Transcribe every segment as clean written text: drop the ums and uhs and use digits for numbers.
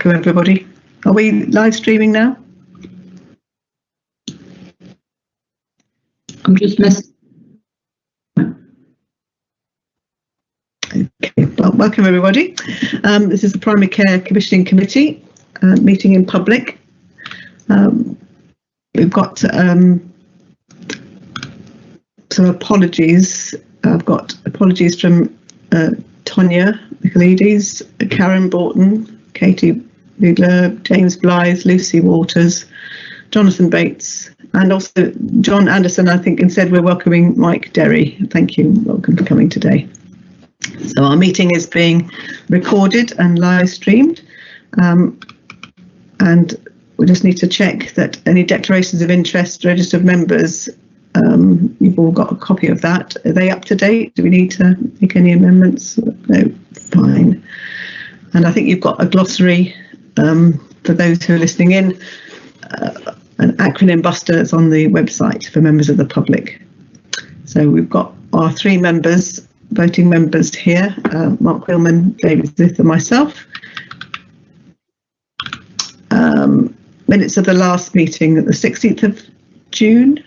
Welcome everybody. Are we live streaming now? I'm just messing. Okay, well, welcome everybody. This is the Primary Care Commissioning Committee meeting in public. We've got some apologies. I've got apologies from Tonya Michaelides, Karen Borton, Katie Bugler, James Blythe, Lucy Waters, Jonathan Bates, and also John Anderson, I think, instead we're welcoming Mike Derry. Thank you. Welcome for coming today. So our meeting is being recorded and live streamed. And we just need to check that any declarations of interest, registered members, you've all got a copy of that. Are they up to date? Do we need to make any amendments? No, fine. And I think you've got a glossary for those who are listening in, an acronym buster that's on the website for members of the public. So we've got our three members, voting members here, Mark Wheelman, David Smith and myself. Minutes of the last meeting, the 16th of June.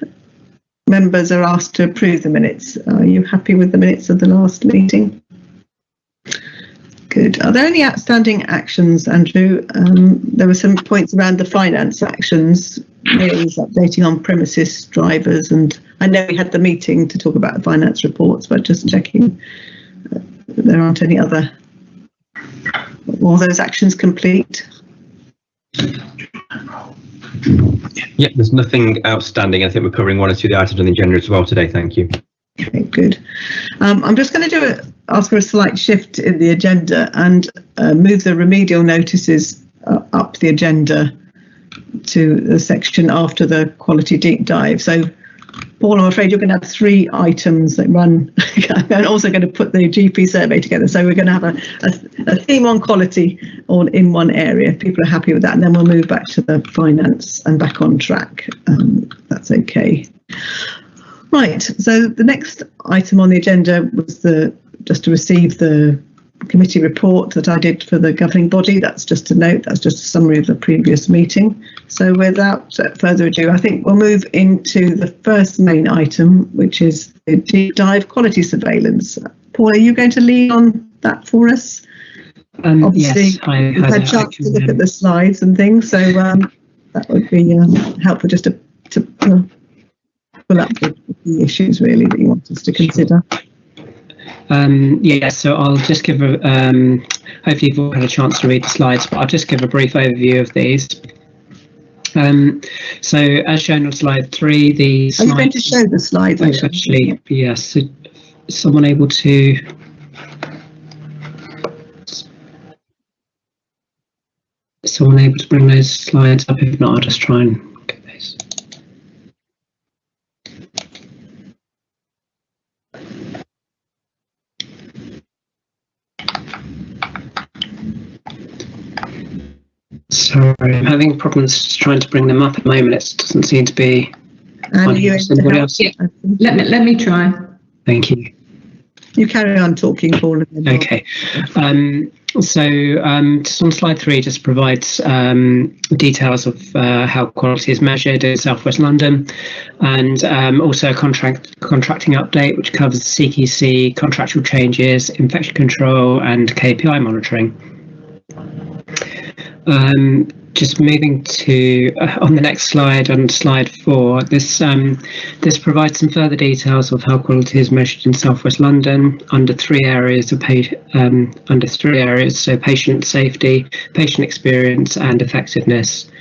Members are asked to approve the minutes. Are you happy with the minutes of the last meeting? Good. Are there any outstanding actions, Andrew? There were some points around the finance actions, Mary's updating on premises drivers, and I know we had the meeting to talk about the finance reports, but just checking there aren't any other. All those actions complete? Yeah, there's nothing outstanding. I think we're covering one or two of the items on the agenda as well today. Thank you. Okay, good. I'm just going to ask for a slight shift in the agenda and move the remedial notices up the agenda to the section after the quality deep dive. So, Paul, I'm afraid you're going to have three items that run. I'm also going to put the GP survey together. So we're going to have a theme on quality all in one area, if people are happy with that. And then we'll move back to the finance and back on track. That's okay. Right, so the next item on the agenda was just to receive the committee report that I did for the governing body. That's just a note, that's just a summary of the previous meeting. So without further ado, I think we'll move into the first main item, which is the deep dive quality surveillance. Paul, are you going to lead on that for us? Obviously, yes, we've had a chance to look at the slides and things, so that would be helpful just to pull up the issues really that you want us to consider. Yeah, so I'll just give hopefully you've all had a chance to read the slides, but I'll just give a brief overview of these. So as shown on slide 3, the slides... Are you going to show the slides? Actually, yes. So someone able to... Someone able to bring those slides up? If not, I'll just try and get those. Sorry, I'm having problems trying to bring them up at the moment. It doesn't seem to be. Anybody else? Yeah. Let me try. Thank you. You carry on talking, Paul. Okay. So just on slide 3, just provides details of how quality is measured in South West London, and also a contracting update which covers the CQC, contractual changes, infection control, and KPI monitoring. Just moving to on the next slide, on slide 4, this provides some further details of how quality is measured in South West London under three areas: so patient safety, patient experience, and effectiveness.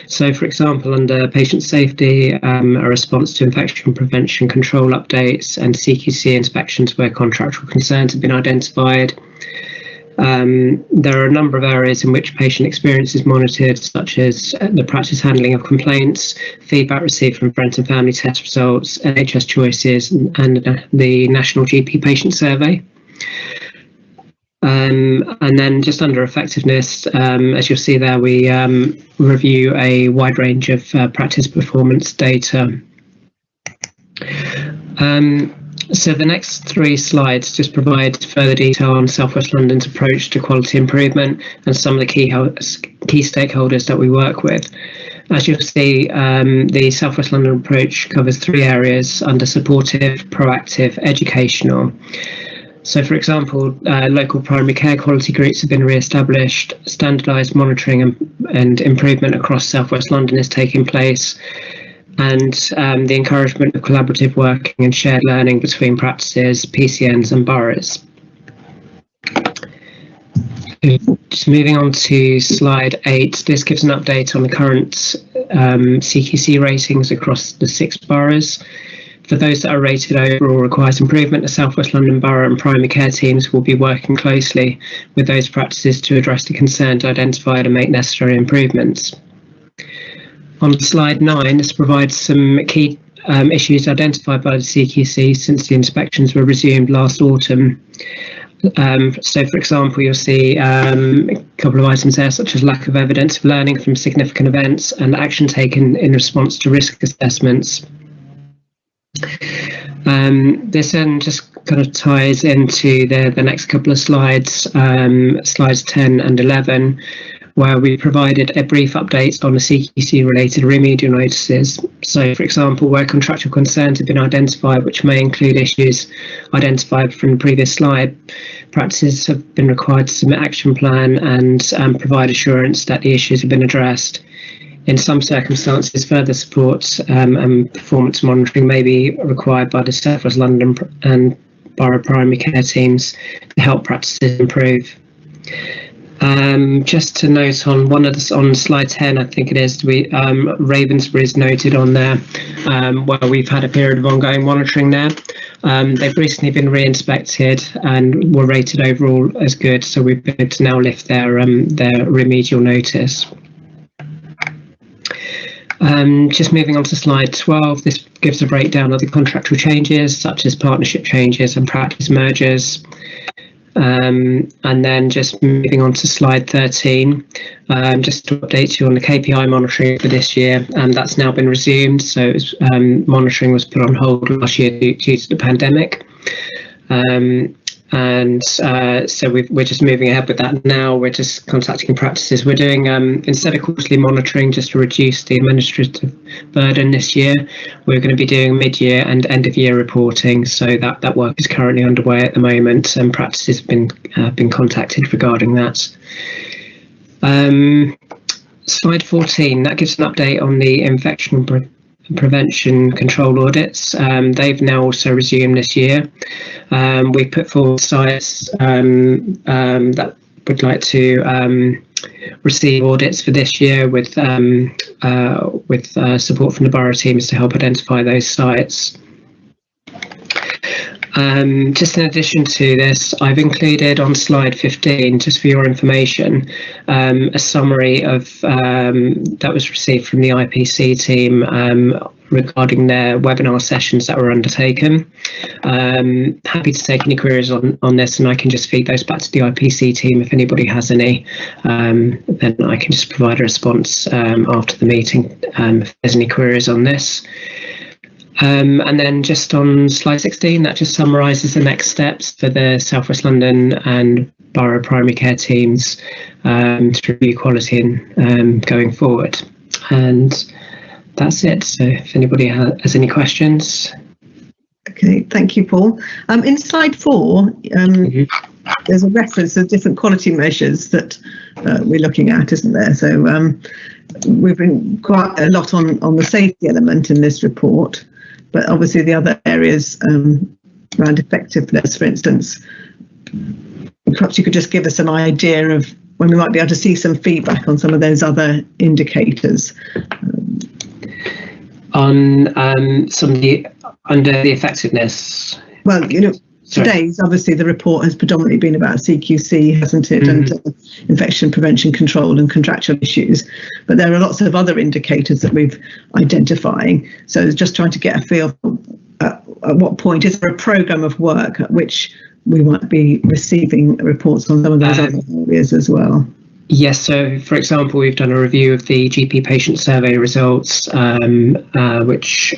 So, for example, under patient safety, a response to infection prevention control updates and CQC inspections where contractual concerns have been identified. There are a number of areas in which patient experience is monitored, such as the practice handling of complaints, feedback received from friends and family test results, NHS choices, and the National GP Patient Survey. And then just under effectiveness, as you'll see there, we review a wide range of practice performance data. So the next 3 slides just provide further detail on South West London's approach to quality improvement and some of the key stakeholders that we work with. As you'll see, the South West London approach covers 3 areas under supportive, proactive, educational. So, for example, local primary care quality groups have been re-established, standardised monitoring and improvement across South West London is taking place, and the encouragement of collaborative working and shared learning between practices, PCNs and boroughs. Just moving on to slide 8, this gives an update on the current CQC ratings across the 6 boroughs. For those that are rated overall requires improvement, the South West London Borough and primary care teams will be working closely with those practices to address the concerns identified and make necessary improvements. On slide 9, this provides some key issues identified by the CQC since the inspections were resumed last autumn. So, for example, you'll see a couple of items there, such as lack of evidence of learning from significant events and action taken in response to risk assessments. This then just kind of ties into the next couple of slides, slides 10 and 11, where we provided a brief update on the CQC related remedial notices. So, for example, where contractual concerns have been identified, which may include issues identified from the previous slide, practices have been required to submit action plan and provide assurance that the issues have been addressed. In some circumstances, further support and performance monitoring may be required by the South West London and Borough primary care teams to help practices improve. Just to note on slide 10, I think it is, Ravensbury is noted on there, where we've had a period of ongoing monitoring there. They've recently been re-inspected and were rated overall as good, so we've been able to now lift their remedial notice. Just moving on to slide 12, this gives a breakdown of the contractual changes, such as partnership changes and practice mergers. And then just moving on to slide 13, just to update you on the KPI monitoring for this year, and that's now been resumed. So monitoring was put on hold last year due to the pandemic. So we're just moving ahead with that now. We're just contacting practices. We're doing, instead of quarterly monitoring, just to reduce the administrative burden this year, we're going to be doing mid-year and end-of-year reporting. So that work is currently underway at the moment, and practices have been contacted regarding that. Slide 14, that gives an update on the infection prevention control audits. They've now also resumed this year. We put forward sites that would like to receive audits for this year with support from the borough teams to help identify those sites. Just in addition to this, I've included on slide 15, just for your information, a summary of that was received from the IPC team regarding their webinar sessions that were undertaken. Happy to take any queries on this, and I can just feed those back to the IPC team if anybody has any. Then I can just provide a response after the meeting if there's any queries on this. And then just on slide 16, that just summarises the next steps for the South West London and Borough primary care teams to review quality and going forward. And that's it. So if anybody has any questions. Okay, thank you, Paul. In slide 4, there's a reference to different quality measures that we're looking at, isn't there? So we've been quite a lot on the safety element in this report, but obviously the other areas around effectiveness, for instance, perhaps you could just give us an idea of when we might be able to see some feedback on some of those other indicators. On some of the under the effectiveness. Well, you know, today's obviously the report has predominantly been about CQC, hasn't it, and infection prevention control and contractual issues. But there are lots of other indicators that we've identifying. So just trying to get a feel for, at what point is there a programme of work at which we might be receiving reports on some of those other areas as well. Yes, so for example, we've done a review of the GP patient survey results, which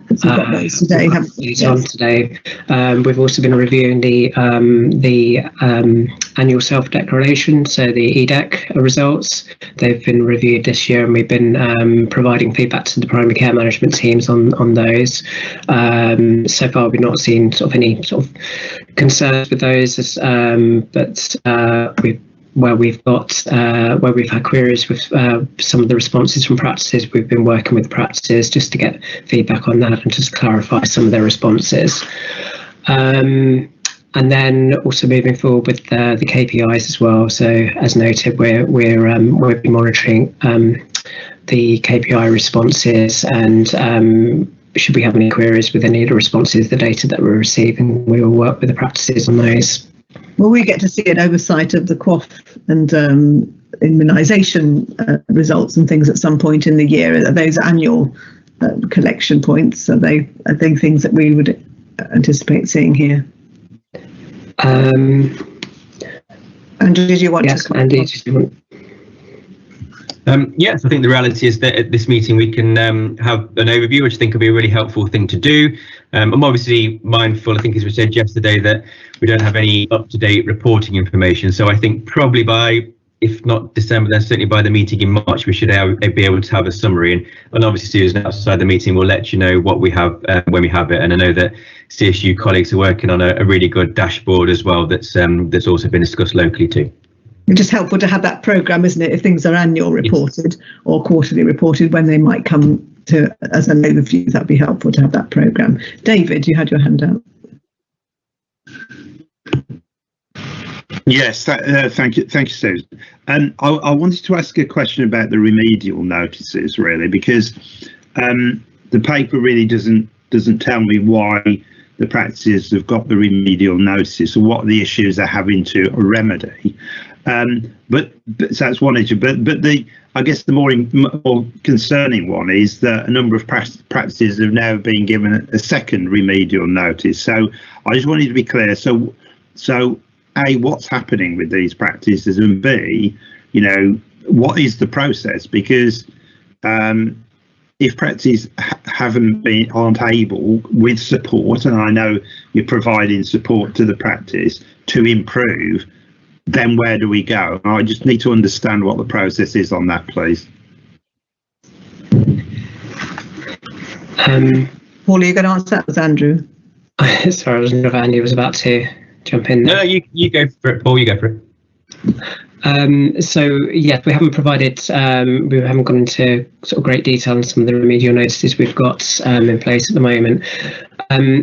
We've got those today, haven't we? These on today. We've also been reviewing the annual self-declaration, so the EDEC results. They've been reviewed this year, and we've been providing feedback to the primary care management teams on those. So far, we've not seen any concerns with those, but where we've had queries with some of the responses from practices, we've been working with practices just to get feedback on that and just clarify some of their responses. And then also moving forward with the KPIs as well. So as noted, we'll be monitoring the KPI responses, and should we have any queries with any of the responses, the data that we're receiving, we will work with the practices on those. Will we get to see an oversight of the QOF and immunisation results and things at some point in the year? Are those annual collection points? Are they things that we would anticipate seeing here? Andrew, did you want yes, to? Andy, did you want? Yes, I think the reality is that at this meeting we can have an overview, which I think will be a really helpful thing to do. I'm obviously mindful, I think as we said yesterday, that we don't have any up-to-date reporting information. So I think probably by, if not December, then certainly by the meeting in March, we should be able to have a summary. And obviously, Susan, outside the meeting, we'll let you know what we have when we have it. And I know that CSU colleagues are working on a really good dashboard as well that's also been discussed locally too. It's just helpful to have that programme, isn't it? If things are annual reported or quarterly reported, when they might come to as an overview, that'd be helpful to have that programme. David, you had your hand up. Yes, thank you, Susan. And I wanted to ask a question about the remedial notices, really, because the paper really doesn't tell me why the practices have got the remedial notices or what the issues are having to remedy. But so that's one issue. But I guess the more concerning one is that a number of practices have now been given a second remedial notice. So I just wanted to be clear. So A, what's happening with these practices, and B, what is the process? Because if practices aren't able, with support, and I know you're providing support to the practice to improve, then where do we go? I just need to understand what the process is on that, please. Paul, are you going to answer that? Was Andrew? Sorry, I wasn't sure if Andy was about to jump in there. No, you go for it, Paul. You go for it. So yes, we haven't provided, we haven't gone into great detail on some of the remedial notices we've got in place at the moment.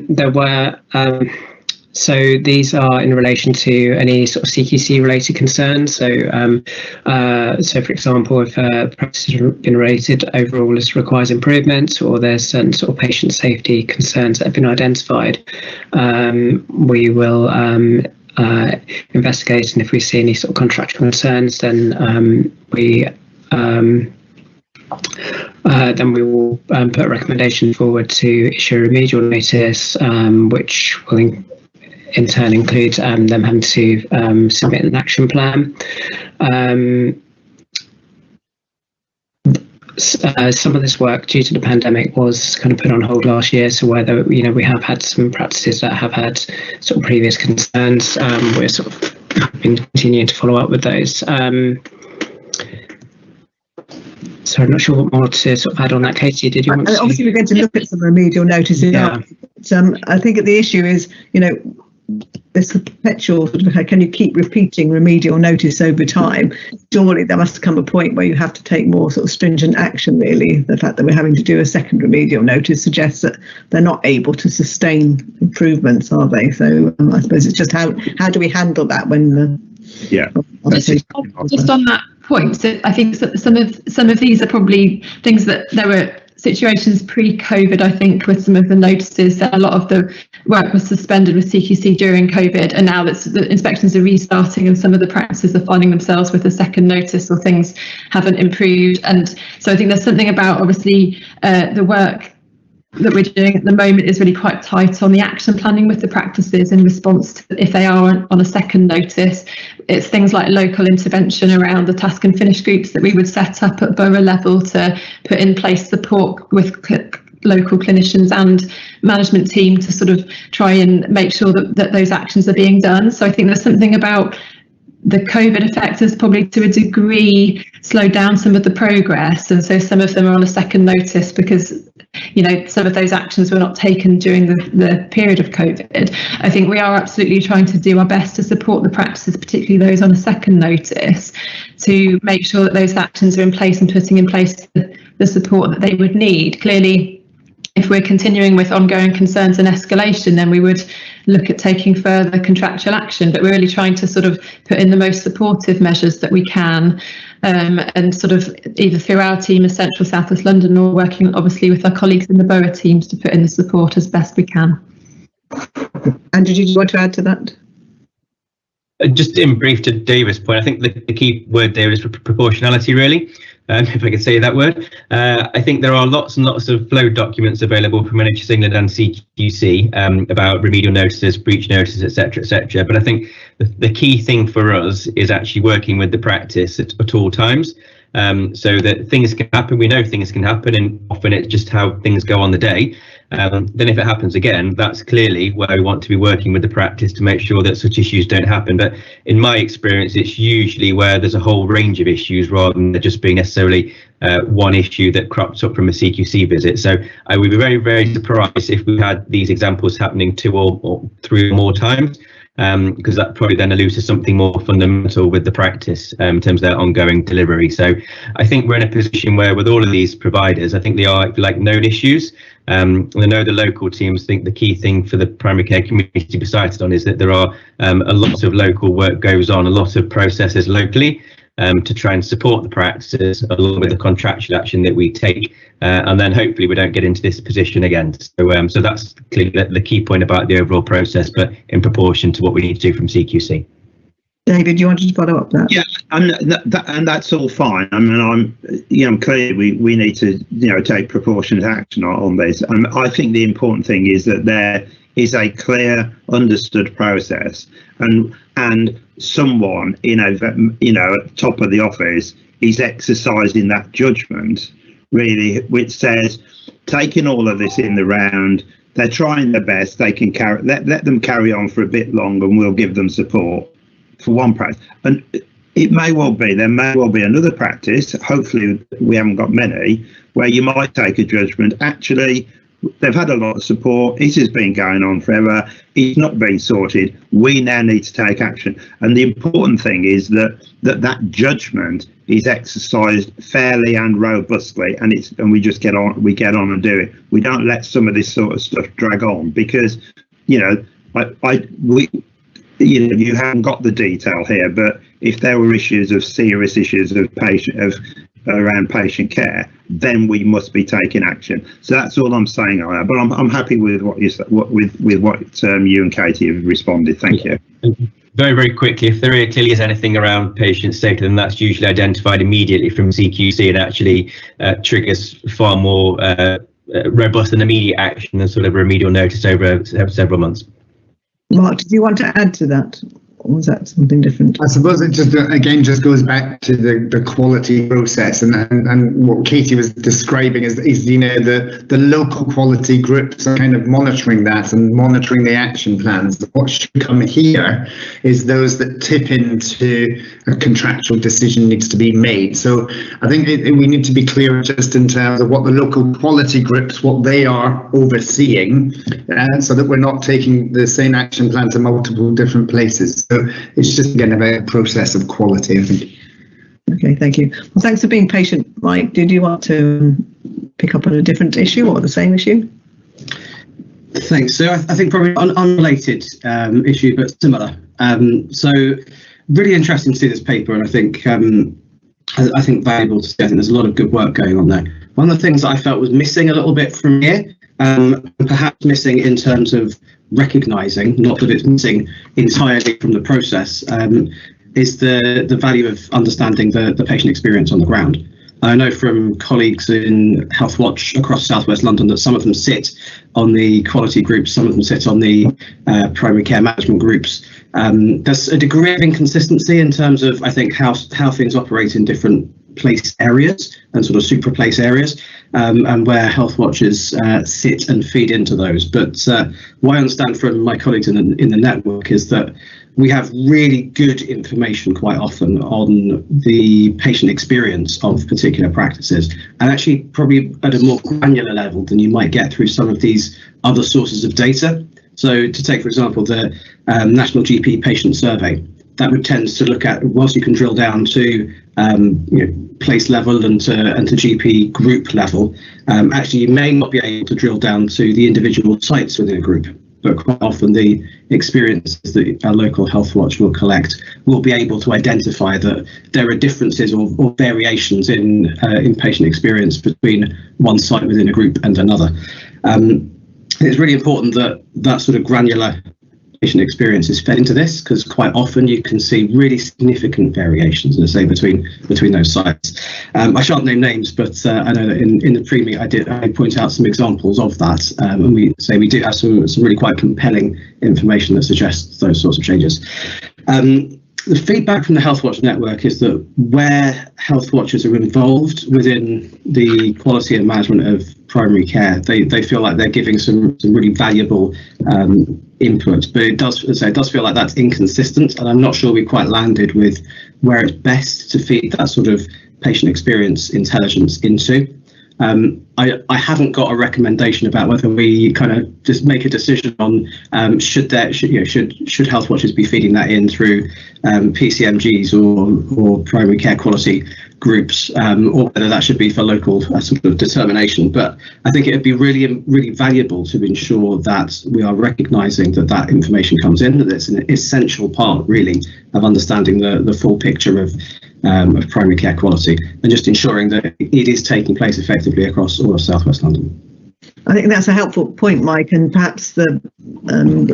There were. So these are in relation to any CQC related concerns. So, so for example, if a practice has been rated overall as requires improvement, or there's certain patient safety concerns that have been identified, we will investigate, and if we see any contractual concerns, then we will put a recommendation forward to issue a remedial notice, which will in turn include them having to submit an action plan. Some of this work, due to the pandemic, was put on hold last year. So whether we have had some practices that have had previous concerns, we're been continuing to follow up with those. So I'm not sure what more to add on that. Katie, did you want to? Obviously, we're going to look at some remedial notices. Yeah. I think the issue is, this perpetual can you keep repeating remedial notice over time? Surely there must come a point where you have to take more stringent action, really. The fact that we're having to do a second remedial notice suggests that they're not able to sustain improvements, are they? So I suppose it's just how do we handle that when just on that point, so I think some of these are probably things that there were situations pre-COVID, I think, with some of the notices that a lot of the work was suspended with CQC during COVID, and now that the inspections are restarting and some of the practices are finding themselves with a second notice or things haven't improved. And so I think there's something about, obviously, the work that we're doing at the moment is really quite tight on the action planning with the practices in response to if they are on a second notice. It's things like local intervention around the task and finish groups that we would set up at borough level to put in place support with local clinicians and management team to sort of try and make sure that those actions are being done. So I think there's something about the COVID effect has probably to a degree slowed down some of the progress, and so some of them are on a second notice because, you know, some of those actions were not taken during the period of COVID. I think we are absolutely trying to do our best to support the practices, particularly those on a second notice, to make sure that those actions are in place and putting in place the support that they would need. Clearly, if we're continuing with ongoing concerns and escalation, then we would look at taking further contractual action, but we're really trying to sort of put in the most supportive measures that we can, and sort of either through our team in Central South West London or working obviously with our colleagues in the borough teams to put in the support as best we can. And did you want to add to that? Just in brief to David's point, I think the key word there is proportionality, really, if I could say that word. I think there are lots and lots of flow documents available from NHS England and CQC about remedial notices, breach notices, etc. But I think the key thing for us is actually working with the practice at all times, so that things can happen. We know things can happen, and often it's just how things go on the day. Then if it happens again, that's clearly where we want to be working with the practice to make sure that such issues don't happen. But in my experience, it's usually where there's a whole range of issues rather than there just being necessarily one issue that crops up from a CQC visit. So I would be very, very surprised if we had these examples happening 2 or 3 or more times, because that probably then alludes to something more fundamental with the practice in terms of their ongoing delivery. So I think we're in a position where with all of these providers, I think they are like known issues. And I know the local teams think the key thing for the primary care community to be cited on is that there are a lot of local work goes on, a lot of processes locally to try and support the practices along with the contractual action that we take, and then hopefully we don't get into this position again. So that's clearly the key point about the overall process, but in proportion to what we need to do from CQC. David, you wanted to follow up that? Yeah, and that's all fine. I mean, clearly we need to, take proportionate action on this. I think the important thing is that there is a clear, understood process, and someone, at the top of the office is exercising that judgment, really, which says, taking all of this in the round, they're trying their best. They can let them carry on for a bit longer, and we'll give them support. For one practice, and there may well be another practice, hopefully we haven't got many, where you might take a judgment, actually they've had a lot of support, it has been going on forever, it's not being sorted, we now need to take action. And the important thing is that judgment is exercised fairly and robustly, and we just get on and do it. We don't let some of this sort of stuff drag on, because you haven't got the detail here, but if there were serious issues around patient care, then we must be taking action. So that's all I'm saying on that. But I'm happy with what you and Katie have responded. Thank you. Very, very quickly, if there clearly is anything around patient safety, then that's usually identified immediately from CQC and actually triggers far more robust and immediate action than sort of remedial notice over several months. Mark, did you want to add to that, or was that something different? I suppose it just goes back to the quality process, and what Katie was describing is the local quality groups are kind of monitoring that and monitoring the action plans. What should come here is those that tip into a contractual decision needs to be made. So I think we need to be clear just in terms of what the local quality groups, what they are overseeing, so that we're not taking the same action plan to multiple different places. So it's just again about a process of quality, I think. Okay, thank you. Well, thanks for being patient, Mike. Did you want to pick up on a different issue or the same issue? Thanks. So I think probably unrelated issue, but similar. So really interesting to see this paper, and I think valuable to see. I think there's a lot of good work going on there. One of the things that I felt was missing a little bit from here, perhaps missing in terms of recognising, not that it's missing entirely from the process, is the value of understanding the patient experience on the ground. I know from colleagues in Healthwatch across South West London that some of them sit on the quality groups, some of them sit on the primary care management groups. There's a degree of inconsistency in terms of, I think, how things operate in different place areas and sort of super place areas, and where health watchers sit and feed into those. But what I understand from my colleagues in the network is that we have really good information quite often on the patient experience of particular practices, and actually probably at a more granular level than you might get through some of these other sources of data. So to take, for example, the National GP Patient Survey, that would tend to look at, whilst you can drill down to place level and to GP group level, actually you may not be able to drill down to the individual sites within a group. But quite often the experiences that our local health watch will collect will be able to identify that there are differences or variations in patient experience between one site within a group and another. It's really important that that sort of granular patient experience is fed into this, because quite often you can see really significant variations, let's say, between those sites. I shan't name names, but I know that in the pre-meet I point out some exampple of that, and we do have some really quite compelling information that suggests those sorts of changes. The feedback from the Healthwatch Network is that where health watchers are involved within the quality and management of primary care, they feel like they're giving some really valuable input, but it does feel like that's inconsistent, and I'm not sure we've quite landed with where it's best to feed that sort of patient experience intelligence into. I haven't got a recommendation about whether we kind of just make a decision on should health watchers be feeding that in through PCMGs or primary care quality groups, or whether that should be for local sort of determination. But I think it would be really valuable to ensure that we are recognising that information comes in, that it's an essential part really of understanding the full picture of primary care quality, and just ensuring that it is taking place effectively across all of South West London. I think that's a helpful point, Mike, and perhaps the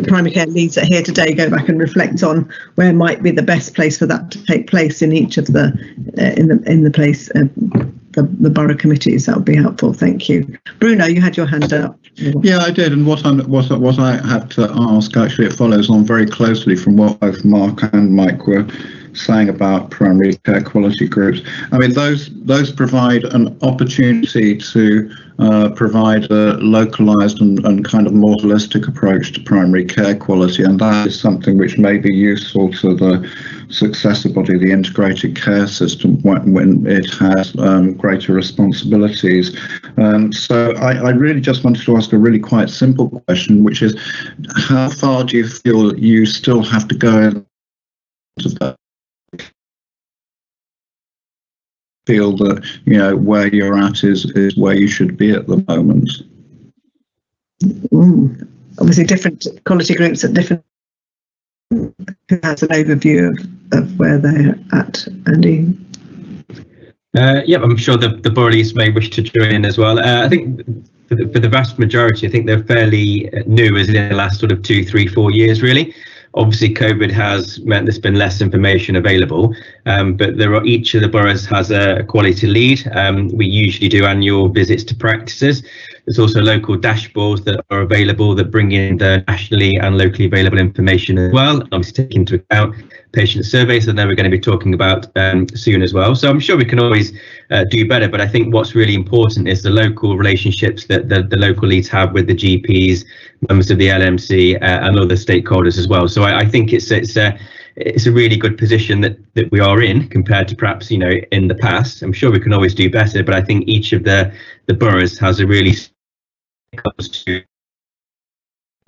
primary care leads that are here today go back and reflect on where might be the best place for that to take place in each of the the borough committees. That would be helpful. Thank you. Bruno, you had your hand up. Yeah, I did, and what I had to ask, actually, it follows on very closely from what both Mark and Mike were saying about primary care quality groups. I mean, those provide an opportunity to provide a localised and kind of more holistic approach to primary care quality, and that is something which may be useful to the successor body, the integrated care system, when it has greater responsibilities. So I really just wanted to ask a really quite simple question, which is, how far do you feel you still have to go into that? Feel that where you're at is where you should be at the moment? Obviously different quality groups at different, who has an overview of where they're at, Andy? Yeah, I'm sure the borough leads may wish to join in as well. I think for the vast majority, I think they're fairly new, as in the last sort of 2, 3, 4 years really. Obviously, COVID has meant there's been less information available, but each of the boroughs has a quality lead. We usually do annual visits to practices. There's also local dashboards that are available that bring in the nationally and locally available information as well, obviously take into account patient surveys that we're going to be talking about soon as well. So I'm sure we can always do better, but I think what's really important is the local relationships that the local leads have with the GPs, members of the LMC and other stakeholders as well. So I think it's a really good position that we are in compared to perhaps in the past. I'm sure we can always do better, but I think each of the boroughs has a really comes to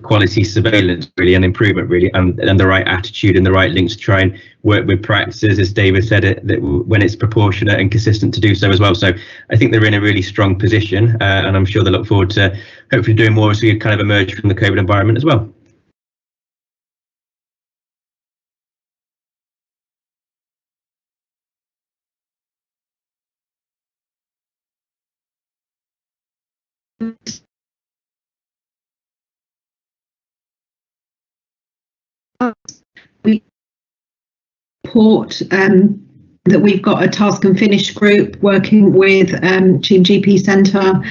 quality surveillance really and improvement really, and the right attitude and the right links to try and work with practices, as David said, that when it's proportionate and consistent to do so as well. So I think they're in a really strong position, and I'm sure they look forward to hopefully doing more as we kind of emerge from the COVID environment as well. We report that we've got a task and finish group working with GP Centre,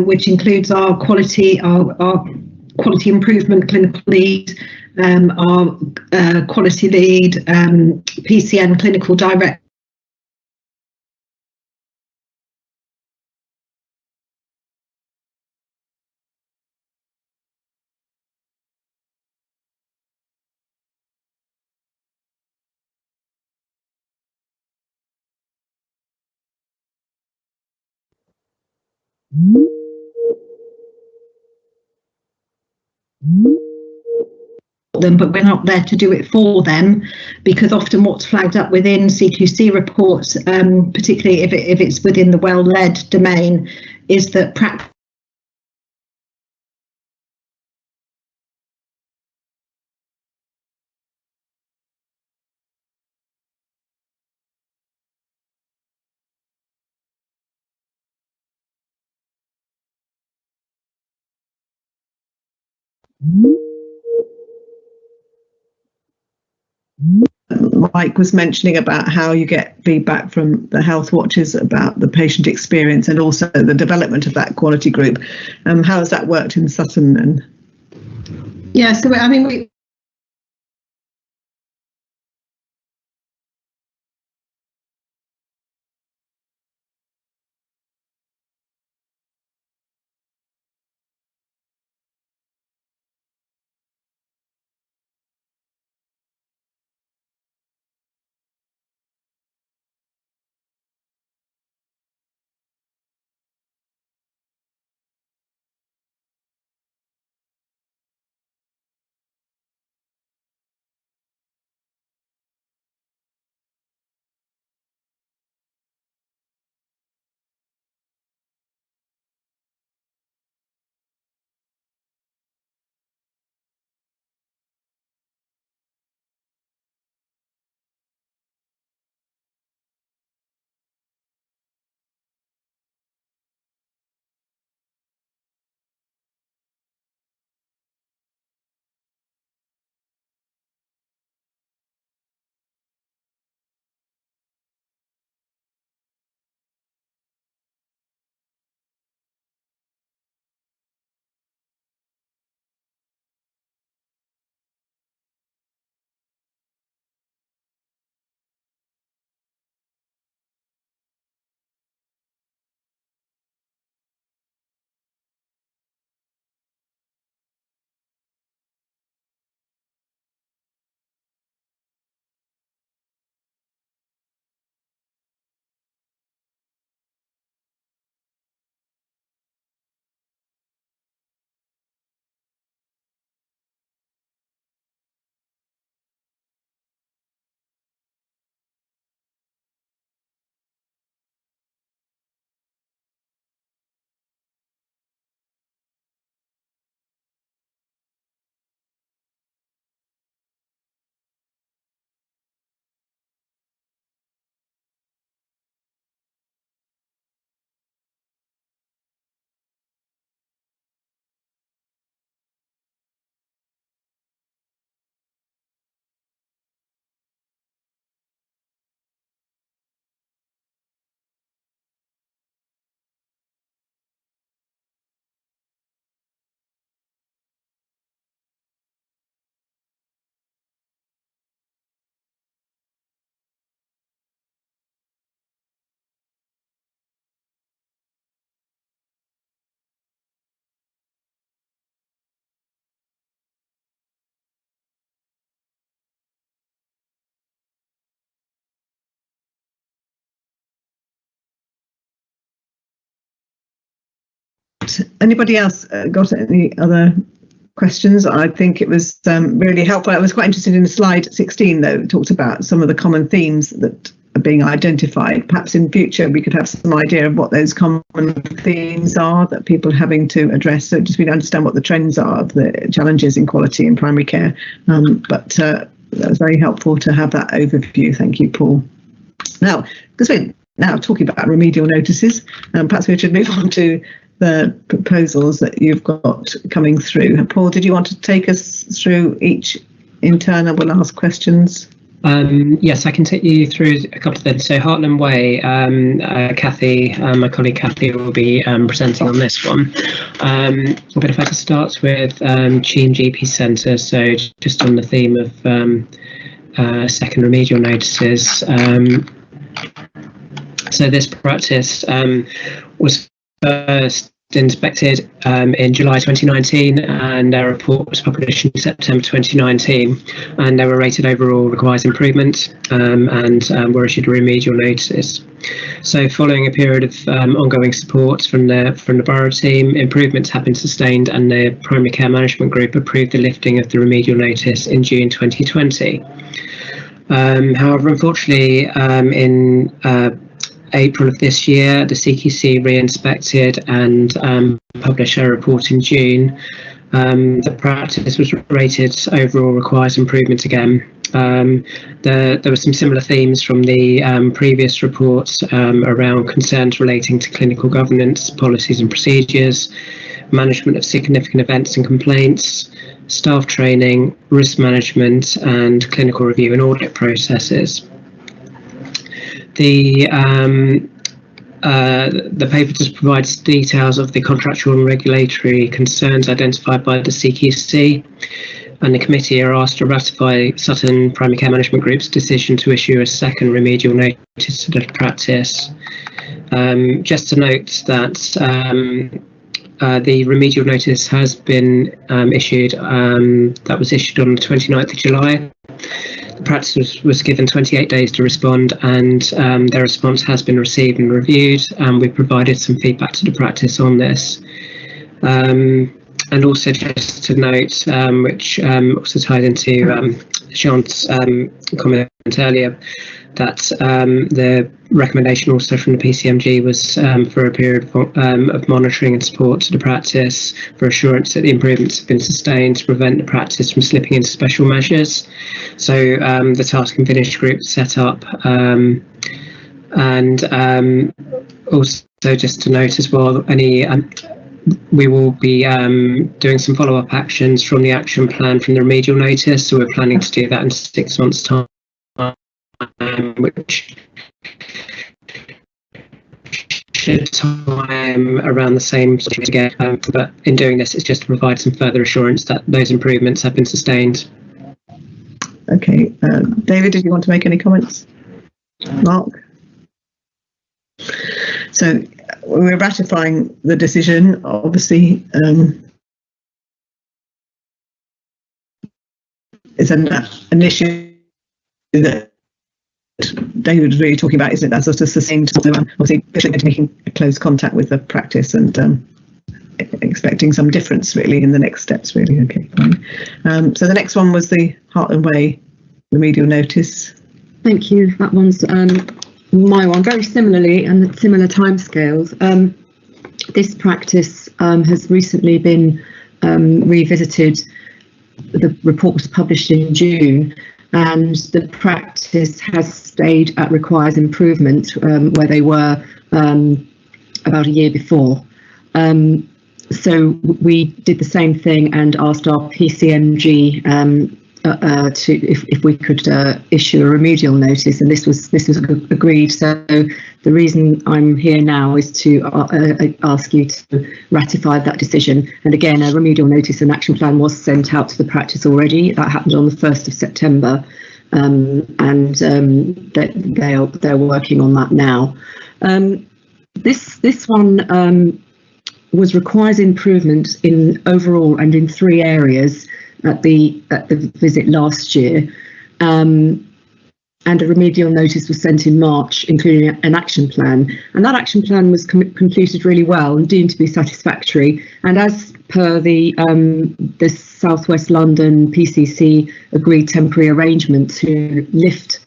which includes our quality improvement clinical lead, our quality lead, PCN clinical director, them, but we're not there to do it for them, because often what's flagged up within CQC reports, particularly if it's within the well-led domain, is that practice Mike was mentioning about how you get feedback from the health watchers about the patient experience and also the development of that quality group. How has that worked in Sutton then? Yeah, so I mean, we Anybody else got any other questions? I think it was really helpful. I was quite interested in slide 16, though. It talked about some of the common themes that are being identified. Perhaps in future we could have some idea of what those common themes are that people are having to address, so just we understand what the trends are, the challenges in quality in primary care. But that was very helpful to have that overview. Thank you, Paul. Now, because we're now talking about remedial notices, perhaps we should move on to the proposals that you've got coming through. Paul, did you want to take us through each in turn and we'll ask questions? Yes, I can take you through a couple of them. So Heartland Way, Kathy, my colleague Kathy will be presenting on this one. But if I could start with Cheam GP Centre, so just on the theme of second remedial notices. So this practice was first inspected in July 2019, and their report was published in September 2019, and they were rated overall requires improvement, and were issued a remedial notice. So following a period of ongoing support from the borough team, improvements have been sustained, and the primary care management group approved the lifting of the remedial notice in June 2020. However, unfortunately, in April of this year, the CQC re-inspected and published a report in June. The practice was rated overall requires improvement again. There were some similar themes from the previous reports around concerns relating to clinical governance, policies and procedures, management of significant events and complaints, staff training, risk management, and clinical review and audit processes. The paper just provides details of the contractual and regulatory concerns identified by the CQC, and the committee are asked to ratify Sutton Primary Care Management Group's decision to issue a second remedial notice to the practice. Just to note that the remedial notice has been issued, that was issued on the 29th of July. The practice was given 28 days to respond, and their response has been received and reviewed, and we've provided some feedback to the practice on this. And also just to note, which also tied into Sean's comment earlier, that the recommendation also from the PCMG was for a period of monitoring and support to the practice for assurance that the improvements have been sustained to prevent the practice from slipping into special measures. So the task and finish group set up, and also just to note as well, we will be doing some follow-up actions from the action plan from the remedial notice, so we're planning to do that in 6 months' time, which should time around the same again, but in doing this, it's just to provide some further assurance that those improvements have been sustained. Okay, David, did you want to make any comments? Mark? So we're ratifying the decision, obviously. It's an issue that David was really talking about, isn't it? That's sort of sustained, obviously making a close contact with the practice and expecting some difference really in the next steps, really. Okay, fine. So the next one was the Heartland Way remedial notice. Thank you. That one's my one, very similarly, and similar timescales. This practice has recently been revisited. The report was published in June, and the practice has stayed at requires improvement where they were about a year before. So we did the same thing and asked our PCMG to if we could issue a remedial notice, and this was agreed. So the reason I'm here now is to ask you to ratify that decision. And again, a remedial notice and action plan was sent out to the practice already. That happened on the 1st of September, and they're working on that now. This one was requires improvement in overall and in 3 areas at the visit last year, and a remedial notice was sent in March, including an action plan, and that action plan was completed really well and deemed to be satisfactory. And as per the South West London PCC agreed temporary arrangement to lift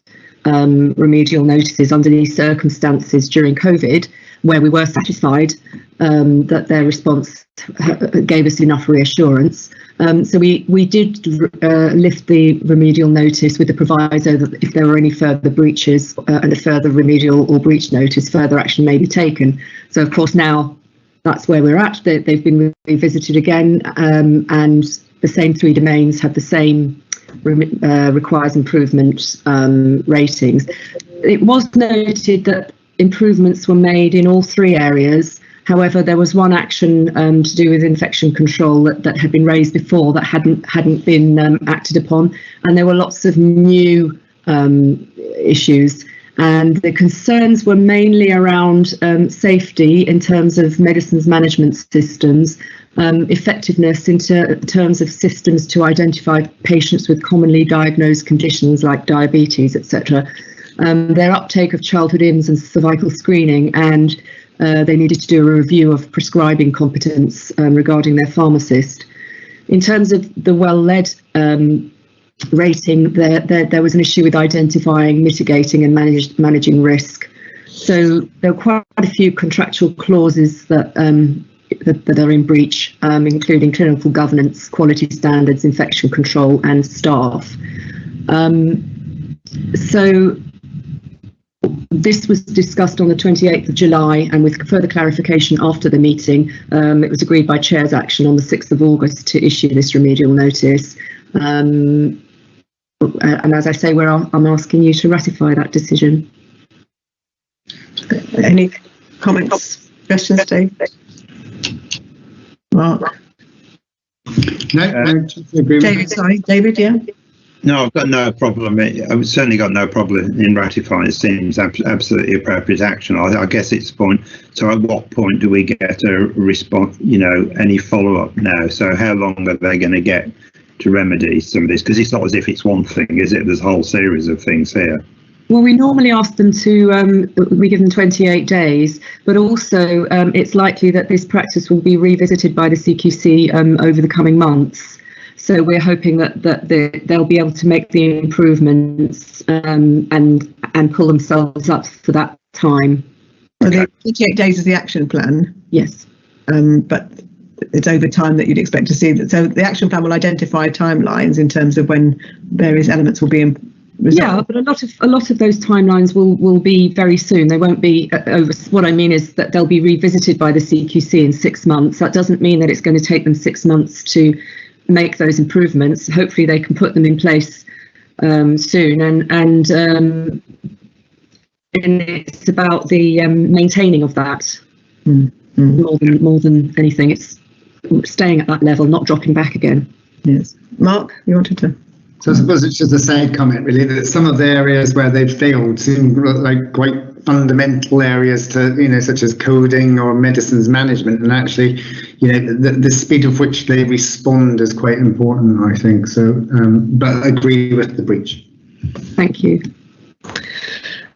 remedial notices under these circumstances during COVID, where we were satisfied that their response gave us enough reassurance. So we did lift the remedial notice with the proviso that if there were any further breaches and a further remedial or breach notice, further action may be taken. So of course now that's where we're at. They've been revisited again, and the same 3 domains have the same requires improvement ratings. It was noted that improvements were made in all 3 areas. However, there was one action to do with infection control that had been raised before that hadn't been acted upon, and there were lots of new issues. And the concerns were mainly around safety in terms of medicines management systems, effectiveness in terms of systems to identify patients with commonly diagnosed conditions like diabetes, etc. Their uptake of childhood IMS and cervical screening, and they needed to do a review of prescribing competence regarding their pharmacist. In terms of the well-led rating, there was an issue with identifying, mitigating and managing risk. So there were quite a few contractual clauses that are in breach, including clinical governance, quality standards, infection control and staff. So this was discussed on the 28th of July, and with further clarification after the meeting, it was agreed by Chair's action on the 6th of August to issue this remedial notice. And as I say, I'm asking you to ratify that decision. Any comments, questions, Dave? Mark? No, David, sorry, David, yeah? No, I've got no problem. I've certainly got no problem in ratifying. It seems absolutely appropriate action. I guess it's the point. So at what point do we get a response, any follow-up now? So how long are they going to get to remedy some of this? Because it's not as if it's one thing, is it? There's a whole series of things here. Well, we normally ask them to, we give them 28 days, but also it's likely that this practice will be revisited by the CQC over the coming months. So we're hoping that they'll be able to make the improvements and pull themselves up for that time. So the 28 days is the action plan? Yes. But it's over time that you'd expect to see that. So the action plan will identify timelines in terms of when various elements will be resolved. Yeah, but a lot of those timelines will be very soon. They won't be over. What I mean is that they'll be revisited by the CQC in 6 months. That doesn't mean that it's going to take them 6 months to make those improvements. Hopefully they can put them in place soon, and it's about the maintaining of that more than anything. It's staying at that level, not dropping back again. Yes. Mark, you wanted to? So I suppose it's just a side comment, really, that some of the areas where they've failed seem like quite fundamental areas to, such as coding or medicines management, and actually, the speed of which they respond is quite important, I think. So, but I agree with the breach. Thank you.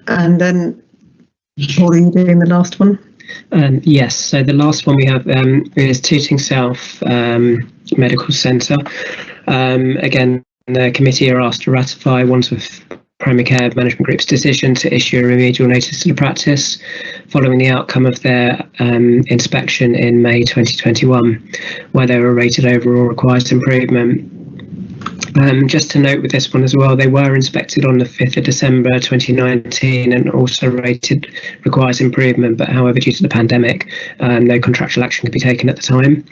And then, Paul, are you doing the last one? Yes, so the last one we have is Tooting South Medical Centre. Again, the committee are asked to ratify Wandsworth Primary Care Management Group's decision to issue a remedial notice to the practice following the outcome of their inspection in May 2021, where they were rated overall requires improvement. Just to note with this one as well, they were inspected on the 5th of December 2019 and also rated requires improvement, but however, due to the pandemic, no contractual action could be taken at the time.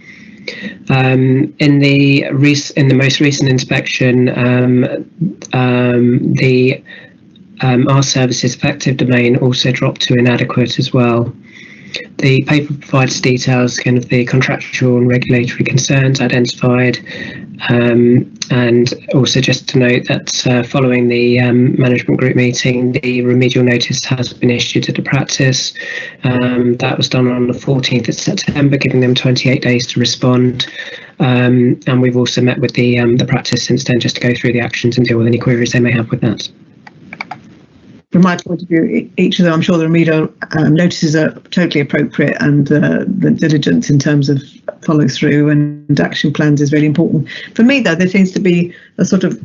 In the most recent inspection, our services effective domain also dropped to inadequate as well. The paper provides details of the contractual and regulatory concerns identified, and also just to note that following the management group meeting, the remedial notice has been issued to the practice. That was done on the 14th of September, giving them 28 days to respond. And we've also met with the practice since then just to go through the actions and deal with any queries they may have with that. From my point of view, each of them, I'm sure the remedial notices are totally appropriate, and the diligence in terms of follow through and action plans is really important. For me, though, there seems to be a sort of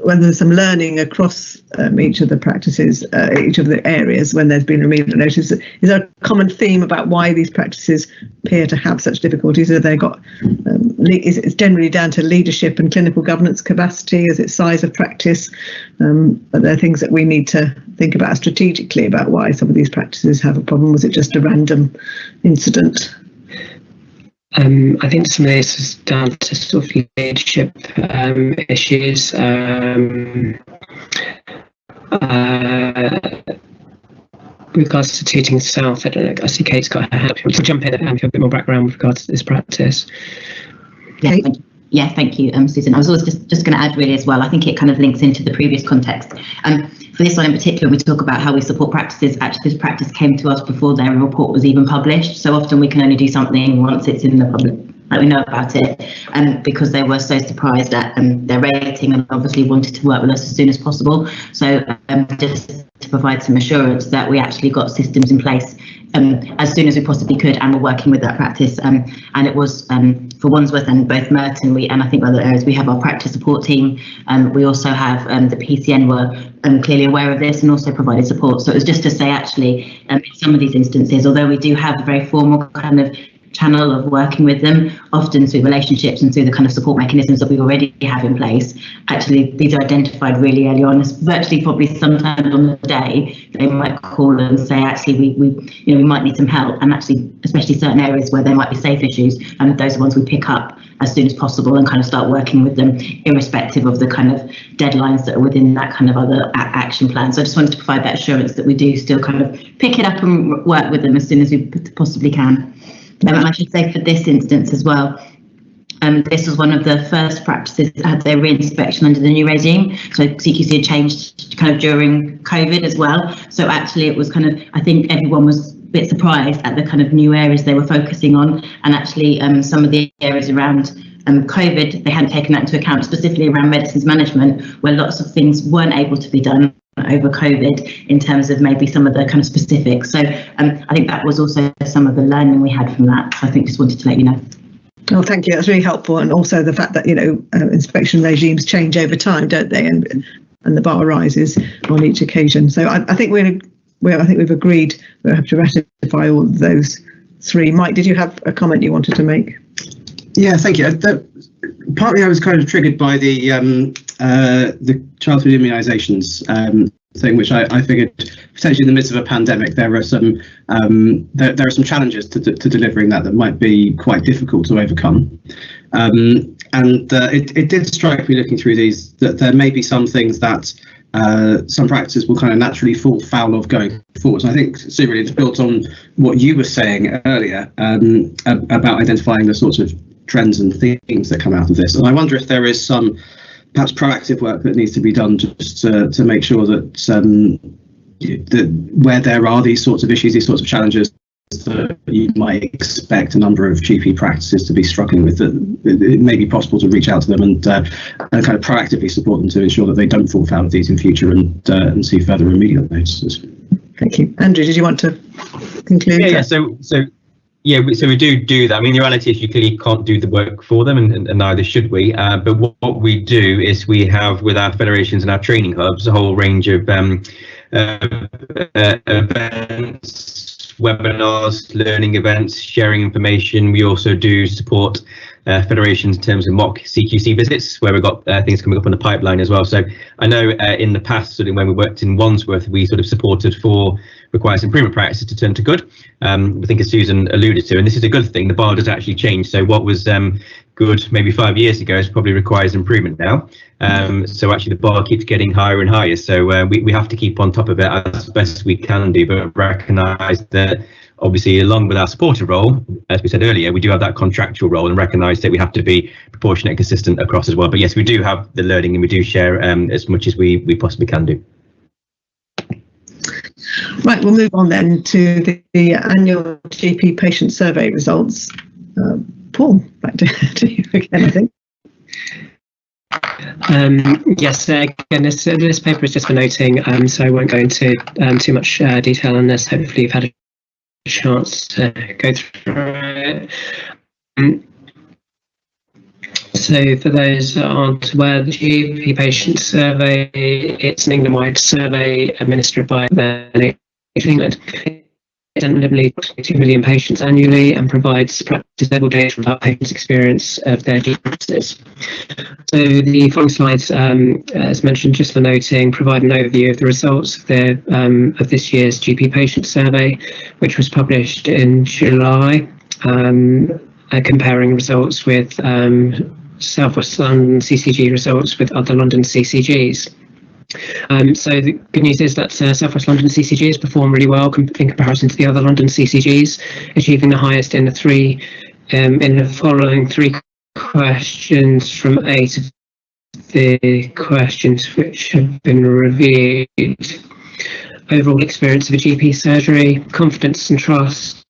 when there's some learning across each of the practices, each of the areas when there's been remedial notice. Is there a common theme about why these practices appear to have such difficulties? Have they got, is it generally down to leadership and clinical governance capacity? Is it size of practice? Are there things that we need to think about strategically about why some of these practices have a problem? Was it just a random incident? I think some of this is down to sort of leadership issues. With regards to Tooting South, I don't know, I see Kate's got her hand. We'll jump in and give a bit more background with regards to this practice. Thank you, Susan. I was always just going to add really as well. I think it kind of links into the previous context. For this one in particular, we talk about how we support practices. Actually, this practice came to us before their report was even published. So often we can only do something once it's in the public, like we know about it, and because they were so surprised at their rating and obviously wanted to work with us as soon as possible. So just to provide some assurance that we actually got systems in place as soon as we possibly could, and we're working with that practice. And it was for Wandsworth and both Merton, and I think other areas, we have our practice support team. We also have the PCN were clearly aware of this and also provided support. So it was just to say, actually, in some of these instances, although we do have a very formal kind of channel of working with them, often through relationships and through the kind of support mechanisms that we already have in place, actually these are identified really early on. It's virtually probably sometime on the day they might call and say, actually we might need some help, and actually especially certain areas where there might be safe issues, and those are ones we pick up as soon as possible and kind of start working with them irrespective of the kind of deadlines that are within that kind of other action plan. So I just wanted to provide that assurance that we do still kind of pick it up and work with them as soon as we possibly can. And I should say for this instance as well, this was one of the first practices that had their re-inspection under the new regime. So CQC had changed kind of during COVID as well. So actually it was kind of, I think everyone was a bit surprised at the kind of new areas they were focusing on. And actually some of the areas around COVID, they hadn't taken that into account, specifically around medicines management, where lots of things weren't able to be done over COVID in terms of maybe some of the kind of specifics. So I think that was also some of the learning we had from that. So I think just wanted to let you know. Oh, thank you. That's really helpful. And also the fact that, inspection regimes change over time, don't they? And the bar rises on each occasion. So I think we've agreed we'll have to ratify all of those three. Mike, did you have a comment you wanted to make? Yeah, thank you. Partly I was kind of triggered by the childhood immunisations thing, which I figured potentially in the midst of a pandemic there are some challenges to delivering that might be quite difficult to overcome. It did strike me looking through these that there may be some things that some practices will kind of naturally fall foul of going forward. So I think, Sue, really, it's built on what you were saying earlier about identifying the sorts of trends and themes that come out of this. And I wonder if there is some perhaps proactive work that needs to be done just to make sure that where there are these sorts of issues, these sorts of challenges that you might expect a number of GP practices to be struggling with, that it may be possible to reach out to them and kind of proactively support them to ensure that they don't fall foul of these in future and see further remedial notices. Thank you. Andrew, did you want to conclude? Yeah. So we do that. I mean, the reality is you clearly can't do the work for them, and neither should we. But what we do is we have, with our federations and our training hubs, a whole range of events, webinars, learning events, sharing information. We also do support federations in terms of mock CQC visits, where we've got things coming up on the pipeline as well. So I know in the past, sort of when we worked in Wandsworth, we sort of supported for requires improvement practices to turn to good. I think as Susan alluded to, and this is a good thing, the bar does actually change. So what was good maybe 5 years ago is probably requires improvement now. So actually the bar keeps getting higher and higher. So we have to keep on top of it as best we can do, but recognise that obviously along with our supporter role, as we said earlier, we do have that contractual role, and recognise that we have to be proportionate and consistent across as well. But yes, we do have the learning, and we do share as much as we possibly can do. Right, we'll move on then to the annual GP patient survey results. Paul, back to you again, I think. Yes, again, this paper is just for noting, so I won't go into too much detail on this. Hopefully you've had a chance to go through it. So for those that aren't aware, the GP patient survey, it's an England-wide survey administered by the NHS England. It generally 2 million patients annually and provides practice-level data about patients' experience of their GP practices. So the following slides, as mentioned, just for noting, provide an overview of the results of this year's GP patient survey, which was published in July, comparing results with South West London CCG results with other London CCGs. So the good news is that South West London CCG has performed really well in comparison to the other London CCGs, achieving the highest in the following three questions from A to the questions which have been reviewed. Overall experience of a GP surgery, confidence and trust.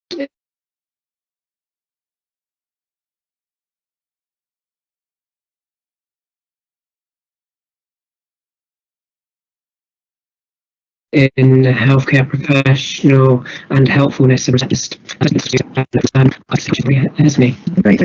In healthcare professional and helpfulness of receptionist. Great.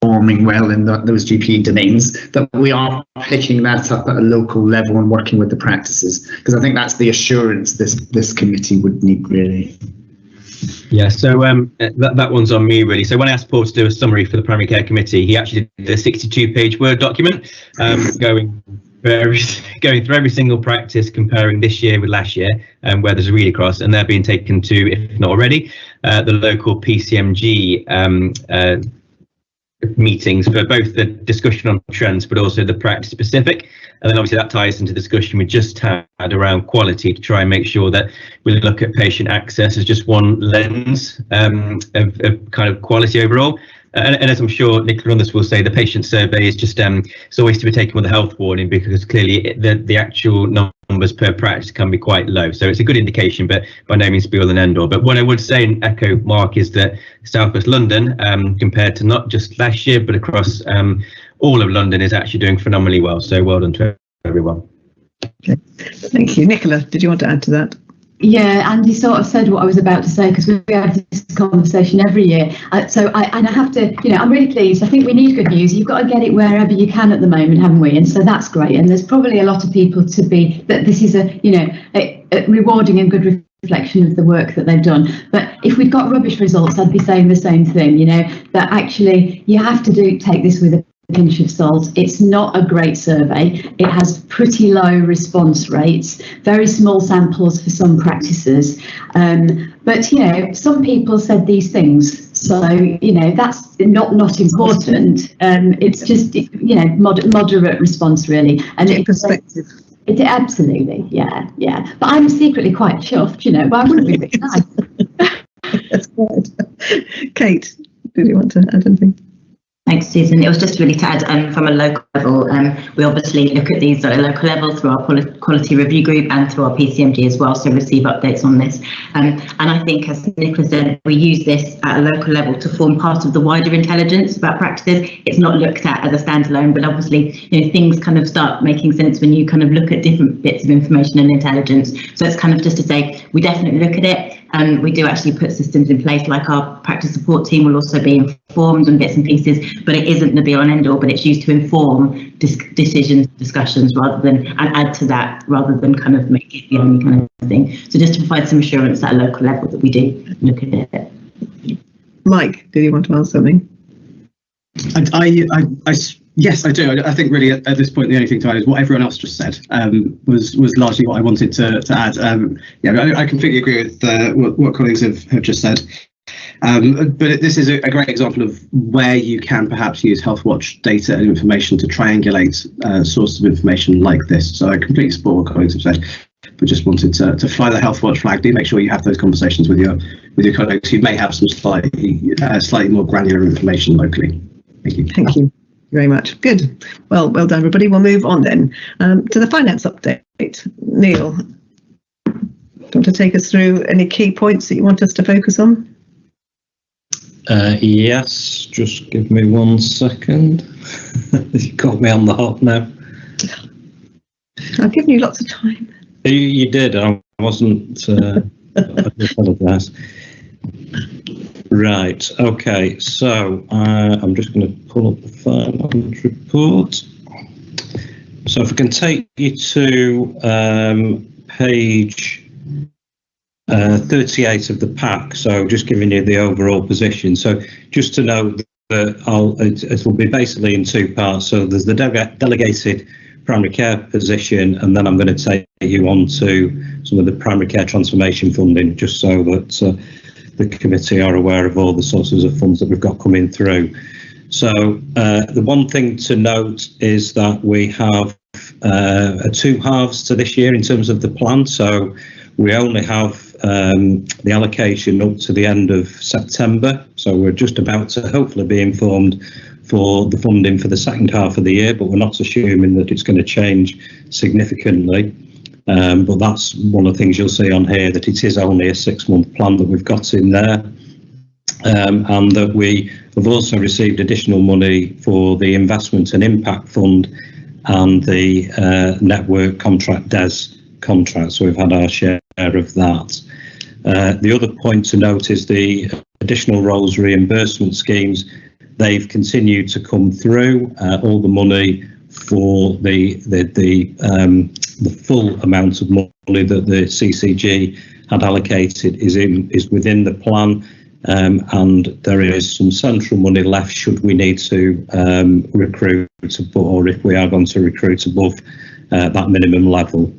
Performing well in those GP domains, that we are picking that up at a local level and working with the practices, because I think that's the assurance this committee would need, really. Yeah, so that one's on me, really. So when I asked Paul to do a summary for the primary care committee, he actually did a 62-page Word document going through every single practice, comparing this year with last year, where there's a read across, and they're being taken to, if not already, the local PCMG meetings for both the discussion on trends but also the practice specific. And then obviously that ties into the discussion we just had around quality, to try and make sure that we look at patient access as just one lens of kind of quality overall. And as I'm sure Nicola and others will say, the patient survey is just it's always to be taken with a health warning, because clearly the actual numbers per practice can be quite low. So it's a good indication, but by no means be all and end all. But what I would say and echo Mark is that South West London, compared to not just last year but across all of London, is actually doing phenomenally well. So well done to everyone. Okay. Thank you. Nicola, did you want to add to that? Yeah, Andy sort of said what I was about to say, because we have this conversation every year. I have to, I'm really pleased. I think we need good news. You've got to get it wherever you can at the moment, haven't we? And so that's great. And there's probably a lot of people that this is a rewarding and good reflection of the work that they've done. But if we'd got rubbish results, I'd be saying the same thing, that actually you have to take this with a pinch of salt. It's not a great survey. It has pretty low response rates, very small samples for some practices. But some people said these things, so that's not important. It's just moderate response, really. And it's perspective. It absolutely, yeah. But I'm secretly quite chuffed, but I wouldn't be very nice. That's good. Kate, did you want to add anything? Thanks, Susan. It was just really to add from a local level. We obviously look at these at a local level through our quality review group and through our PCMG as well, so receive updates on this. And I think, as Nicola said, we use this at a local level to form part of the wider intelligence about practices. It's not looked at as a standalone, but obviously, things kind of start making sense when you kind of look at different bits of information and intelligence. So it's kind of just to say, we definitely look at it. And we do actually put systems in place, like our practice support team will also be informed on bits and pieces, but it isn't the be all and end all, but it's used to inform decisions, discussions, and add to that, rather than kind of make it the only kind of thing. So just to provide some assurance at a local level that we do look at it. Mike, did you want to ask something? Yes, I do. I think really at this point the only thing to add is what everyone else just said was largely what I wanted to add. I completely agree with what colleagues have just said. But this is a great example of where you can perhaps use Healthwatch data and information to triangulate sources of information like this. So I completely support what colleagues have said, but just wanted to fly the Healthwatch flag. Do make sure you have those conversations with your colleagues who may have some slightly more granular information locally. Thank you. Thank you very much. Good. Well done, everybody. We'll move on then to the finance update. Neil, do you want to take us through any key points that you want us to focus on? Yes, just give me 1 second. You got me on the hop now. I've given you lots of time. You did. I wasn't. I apologise. Right, okay, so I'm just going to pull up the finance report. So if I can take you to page 38 of the pack, so just giving you the overall position. So just to note that it will be basically in two parts. So there's the delegated primary care position, and then I'm going to take you on to some of the primary care transformation funding, just so that the committee are aware of all the sources of funds that we've got coming through. So the one thing to note is that we have two halves to this year in terms of the plan. So we only have the allocation up to the end of September. So we're just about to hopefully be informed for the funding for the second half of the year, but we're not assuming that it's going to change significantly. But that's one of the things you'll see on here, that it is only a 6-month plan that we've got in there. And that we have also received additional money for the Investment and Impact Fund and the Network Contract DES contract. So we've had our share of that. The other point to note is the additional roles reimbursement schemes. They've continued to come through. All the money for the full amount of money that the CCG had allocated is within the plan, and there is some central money left should we need to recruit, or if we are going to recruit above that minimum level.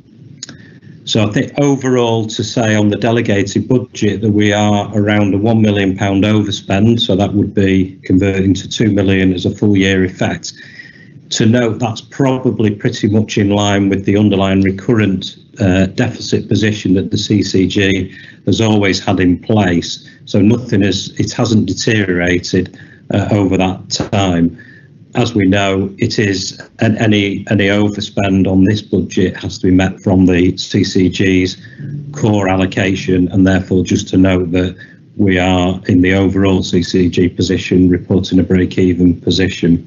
So I think overall, to say on the delegated budget that we are around a £1 million overspend, so that would be converting to 2 million as a full year effect. To note, that's probably pretty much in line with the underlying recurrent deficit position that the CCG has always had in place. So it hasn't deteriorated over that time. As we know, it is any overspend on this budget has to be met from the CCG's core allocation, and therefore just to note that we are in the overall CCG position reporting a break-even position.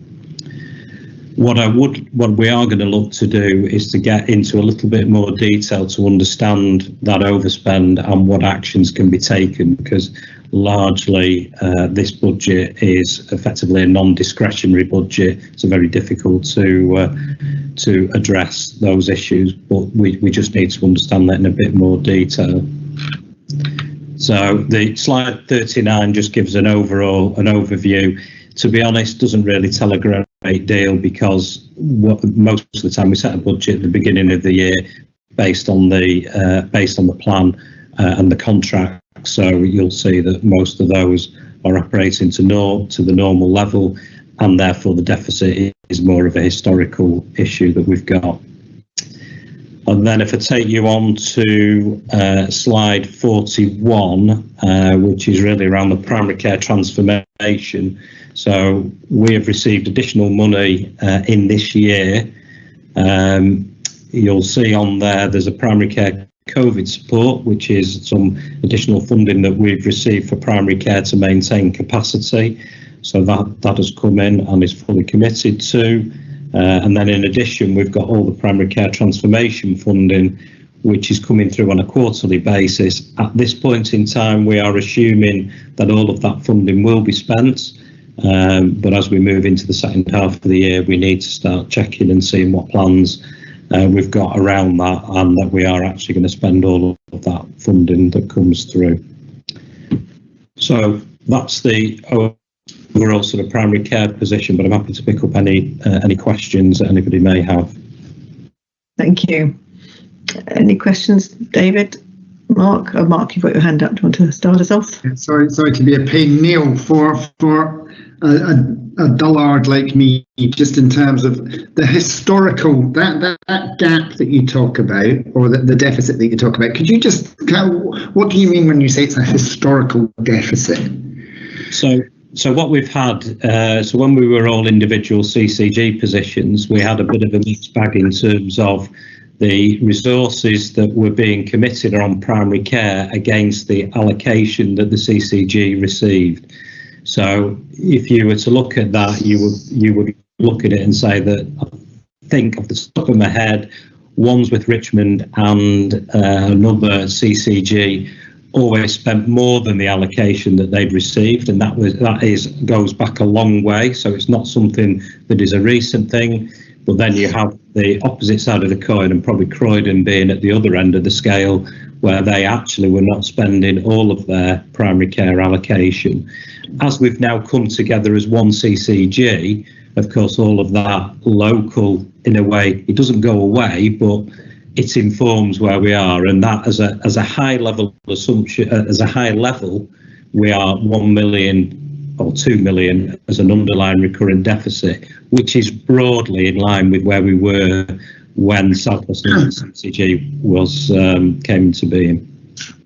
What we are going to look to do is to get into a little bit more detail to understand that overspend and what actions can be taken, because largely this budget is effectively a non-discretionary budget. It's very difficult to address those issues, but we just need to understand that in a bit more detail. So the slide 39 just gives an overview. To be honest, doesn't really tell a great deal, because most of the time we set a budget at the beginning of the year based on the plan and the contract. So you'll see that most of those are operating to the normal level, and therefore the deficit is more of a historical issue that we've got. And then if I take you on to slide 41, which is really around the primary care transformation. So we have received additional money in this year. You'll see on there's a primary care COVID support, which is some additional funding that we've received for primary care to maintain capacity. So that has come in and is fully committed to. And then in addition, we've got all the primary care transformation funding, which is coming through on a quarterly basis. At this point in time, we are assuming that all of that funding will be spent. But as we move into the second half of the year, we need to start checking and seeing what plans we've got around that, and that we are actually going to spend all of that funding that comes through. So that's the overall sort of primary care position, but I'm happy to pick up any questions that anybody may have. Thank you. Any questions, David? Mark? Oh, Mark, you've got your hand up. Do you want to start us off? Yeah, sorry to be a pain, Neil, for a dullard like me, just in terms of the historical, that gap that you talk about, or the deficit that you talk about. Could you just, what do you mean when you say it's a historical deficit? So what we've had, so when we were all individual CCG positions, we had a bit of a mixed bag in terms of the resources that were being committed on primary care against the allocation that the CCG received. So if you were to look at that, you would look at it and say that, I think off the top of my head, ones with Richmond and another CCG always spent more than the allocation that they'd received, and that goes back a long way. So it's not something that is a recent thing. But then you have the opposite side of the coin, and probably Croydon being at the other end of the scale, where they actually were not spending all of their primary care allocation. As we've now come together as one CCG, of course, all of that local, in a way, it doesn't go away, but it informs where we are, and that as a high level assumption, as a high level, we are 1 million or 2 million as an underlying recurrent deficit, which is broadly in line with where we were when South West London CCG was came into being.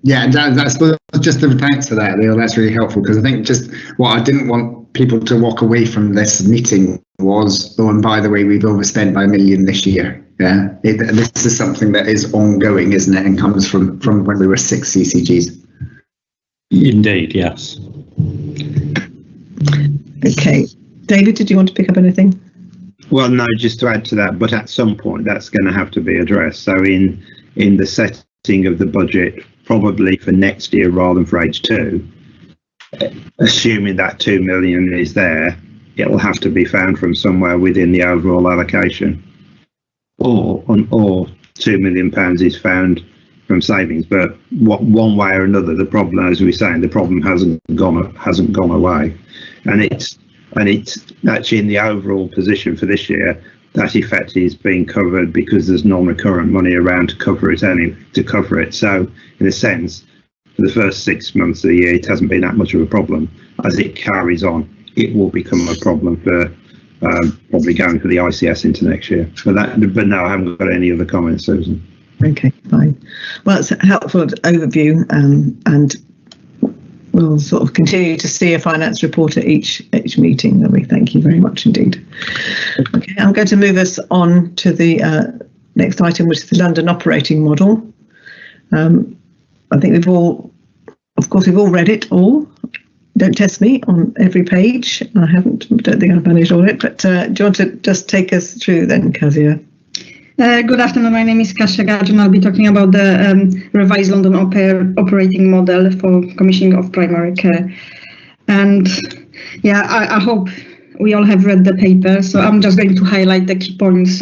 Yeah, that's just the thanks for that, Leo. That's really helpful, because I think just what I didn't want people to walk away from this meeting was, oh, and by the way, we've overspent by $1 million this year. Yeah, this is something that is ongoing, isn't it, and comes from when we were 6 CCGs. Indeed, yes. Okay, David, did you want to pick up anything? Well, no, just to add to that, but at some point that's going to have to be addressed. So in the setting of the budget, probably for next year rather than for H2, assuming that 2 million is there, it will have to be found from somewhere within the overall allocation, or £2 million is found from savings. But one way or another, the problem, as we were saying, the problem hasn't gone away, and it's actually in the overall position for this year. That effect is being covered because there's non-recurrent money around to cover it So in a sense, for the first 6 months of the year, it hasn't been that much of a problem. As it carries on, it will become a problem for probably going for the ICS into next year. But no, I haven't got any other comments, Susan. Okay, fine. Well, it's a helpful overview, and we'll sort of continue to see a finance report at each meeting. We thank you very much indeed. Okay, I'm going to move us on to the next item, which is the London operating model. I think we've all read it all. Don't test me on every page. I don't think I've managed all it, but do you want to just take us through then, Kazia? Good afternoon, my name is Kasia Gaj, and I'll be talking about the revised London operating model for commissioning of primary care. And yeah, I hope we all have read the paper, so I'm just going to highlight the key points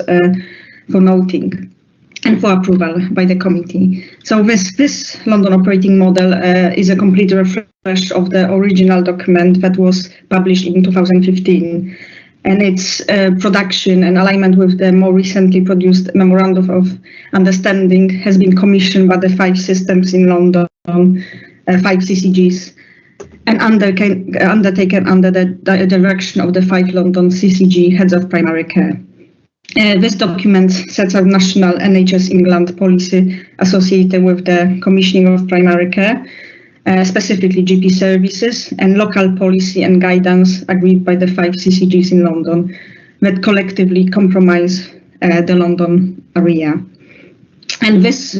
for noting and for approval by the committee. So this London operating model is a complete refresh of the original document that was published in 2015. And its production and alignment with the more recently produced Memorandum of Understanding has been commissioned by the 5 systems in London, 5 CCGs, and undertaken under the direction of the 5 London CCG heads of primary care. This document sets out national NHS England policy associated with the commissioning of primary care, specifically GP services, and local policy and guidance agreed by the 5 CCGs in London that collectively comprise the London area. And this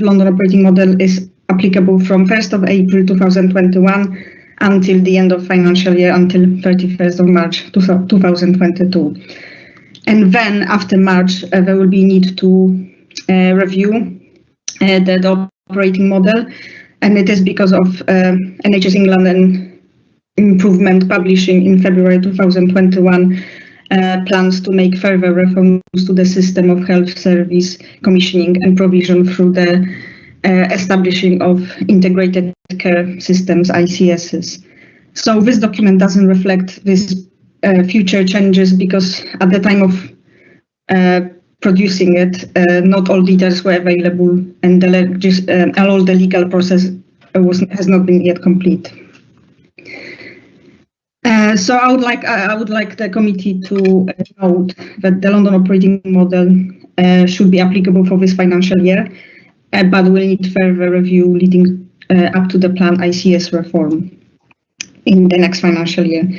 London operating model is applicable from 1st of April 2021 until the end of financial year, until 31st of March 2022. And then after March, there will be need to review the operating model. And it is because of NHS England and Improvement publishing in February 2021 plans to make further reforms to the system of health service commissioning and provision through the establishing of integrated care systems, ICSs. So this document doesn't reflect these future changes, because at the time of producing it, not all details were available, and all the legal process has not been yet complete. So I would like the committee to note that the London operating model should be applicable for this financial year, but will need further review leading up to the planned ICS reform in the next financial year.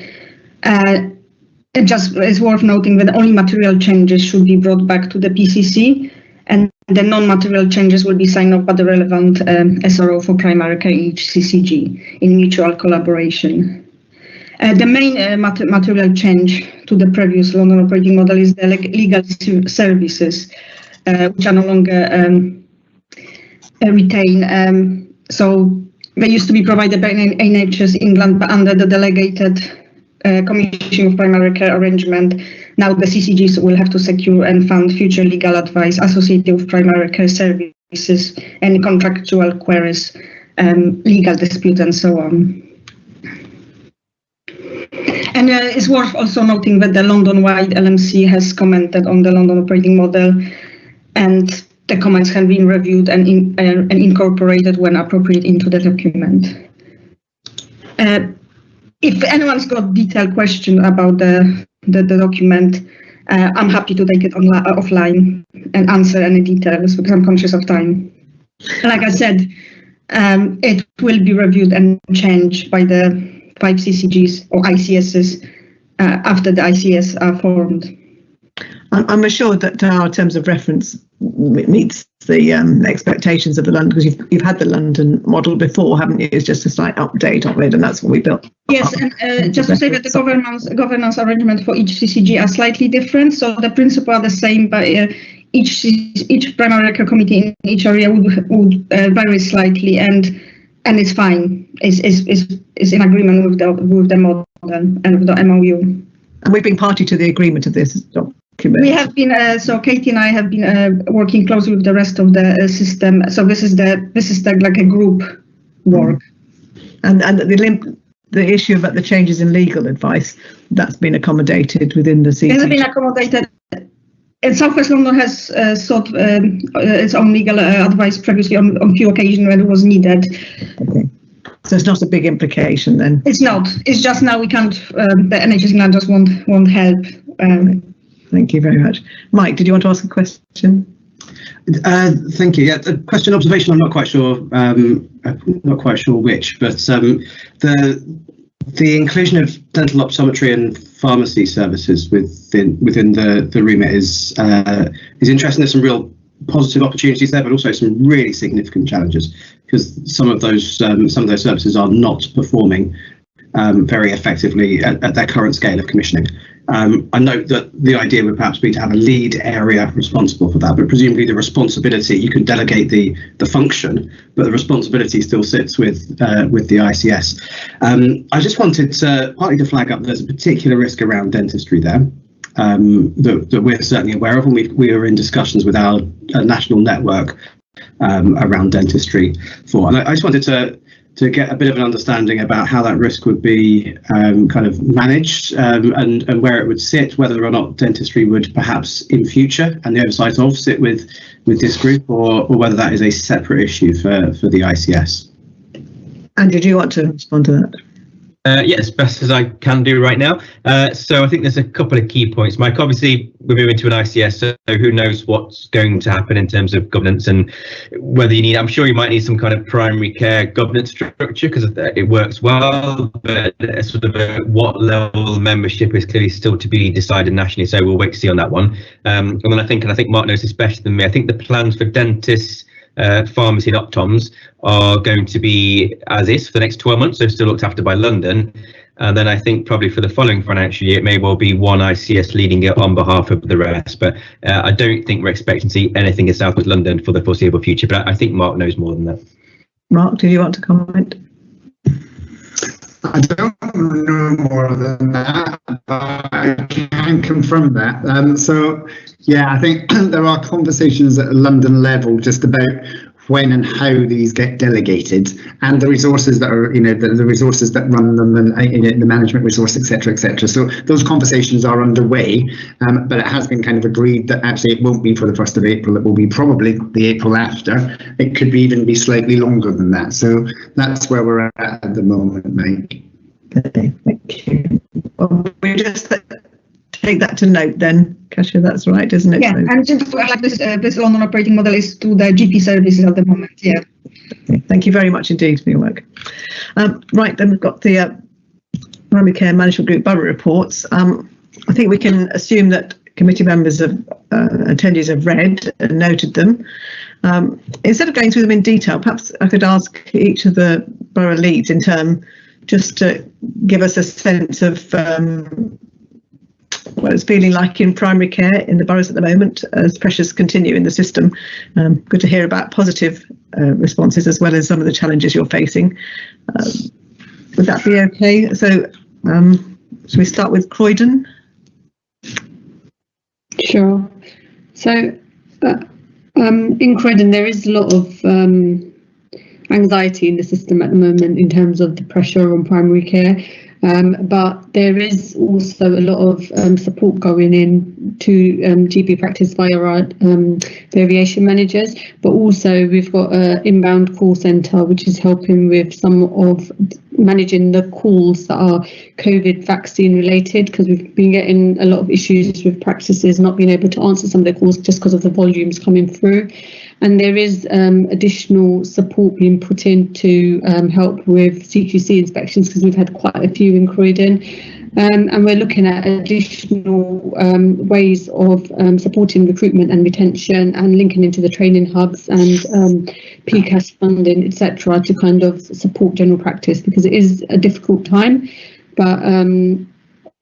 It just is worth noting that only material changes should be brought back to the PCC, and the non-material changes will be signed off by the relevant SRO for primary care in each CCG in mutual collaboration. The main material change to the previous London operating model is the legal services, which are no longer retained. So they used to be provided by NHS England, but under the delegated Commission of Primary Care arrangement, now the CCGs will have to secure and fund future legal advice associated with primary care services, any contractual queries, legal dispute, and so on. And it's worth also noting that the London-wide LMC has commented on the London operating model, and the comments have been reviewed and incorporated when appropriate into the document. If anyone's got detailed question about the document, I'm happy to take it offline and answer any details because I'm conscious of time. Like I said, it will be reviewed and changed by the 5 CCGs or ICSs after the ICS are formed. I'm assured that our terms of reference meets the expectations of the London, because you've had the London model before, haven't you? It's just a slight update of it, and that's what we built. Yes, and just to say that the governance arrangement for each CCG are slightly different, so the principles are the same, but each primary care committee in each area would vary slightly, and it's fine. It's in agreement with the model and with the MOU. And we've been party to the agreement of this document. We have been so Katie and I have been working closely with the rest of the system. So this is like a group work. And the issue about the changes in legal advice, that's been accommodated within the CCG. It has been accommodated. And South West London has sought its own legal advice previously on few occasions when it was needed. Okay. So it's not a big implication then? It's not. It's just now we can't, the NHS England just won't help. Thank you very much. Mike, did you want to ask a question? Thank you. Yeah, the question observation, I'm not quite sure which, but the inclusion of dental optometry and pharmacy services within the remit is interesting. There's some real positive opportunities there, but also some really significant challenges because some of those services are not performing very effectively at their current scale of commissioning. I note that the idea would perhaps be to have a lead area responsible for that, but presumably the responsibility, you can delegate the function, but the responsibility still sits with the ICS. I just wanted to partly to flag up there's a particular risk around dentistry there that we're certainly aware of, and we are in discussions with our national network around dentistry and I just wanted to get a bit of an understanding about how that risk would be kind of managed and where it would sit, whether or not dentistry would perhaps in future and the oversight of sit with this group or whether that is a separate issue for the ICS. And did you want to respond to that? Yes, best as I can do right now. So I think there's a couple of key points, Mike. Obviously, we're moving to an ICS, so who knows what's going to happen in terms of governance and whether you need, I'm sure you might need some kind of primary care governance structure because it works well, but sort of what level of membership is clearly still to be decided nationally, so we'll wait to see on that one. And then I think Mark knows this better than me, I think the plans for dentists, pharmacy and optoms are going to be as is for the next 12 months, so still looked after by London. And then I think probably for the following financial year, it may well be one ICS leading it on behalf of the rest. But I don't think we're expecting to see anything in South West London for the foreseeable future. But I think Mark knows more than that. Mark, do you want to comment? I don't know more than that, but I can confirm that. So, yeah, I think there are conversations at a London level just about when and how these get delegated and the resources that are, the resources that run them and the management resource, etc., etc. So those conversations are underway, but it has been kind of agreed that actually it won't be for the 1st of April. It will be probably the April after. It could even be slightly longer than that. So that's where we're at the moment, Mike. Okay, thank you. Well, we just take that to note then, Kasia, that's right, isn't it? Yeah, so, and just like this London operating model is to the GP services at the moment, yeah. Okay, thank you very much indeed for your work. Right, then we've got the Primary Care Management Group Borough reports. I think we can assume that committee members of attendees have read and noted them. Instead of going through them in detail, perhaps I could ask each of the borough leads in turn just to give us a sense of what it's feeling like in primary care in the boroughs at the moment as pressures continue in the system. Good to hear about positive responses, as well as some of the challenges you're facing. Would that be okay? So should we start with Croydon? Sure. So in Croydon, there is a lot of anxiety in the system at the moment in terms of the pressure on primary care. But there is also a lot of support going in to GP practice via our variation managers, but also we've got an inbound call centre which is helping with some of managing the calls that are COVID vaccine related, because we've been getting a lot of issues with practices not being able to answer some of their calls just because of the volumes coming through. And there is additional support being put in to help with CQC inspections, because we've had quite a few in Croydon. And we're looking at additional ways of supporting recruitment and retention, and linking into the training hubs and PCAS funding, etc., to kind of support general practice, because it is a difficult time, but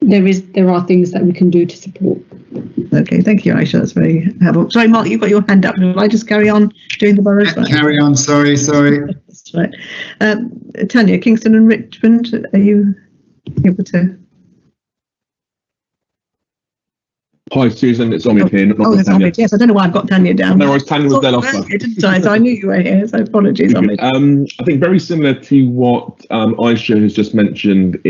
there are things that we can do to support. Okay, thank you, Aisha. That's very helpful. Sorry, Mark, you've got your hand up. Will I just carry on doing the boroughs? Carry on. Sorry. That's right. Tanya, Kingston and Richmond, are you able to? Hi, Susan. It's Omid here. Not it's Tanya. Omid. Yes, I don't know why I've got Tanya down. No, Tanya was there last time. Didn't I? So I knew you were here. So apologies, Omid. I think very similar to what Aisha has just mentioned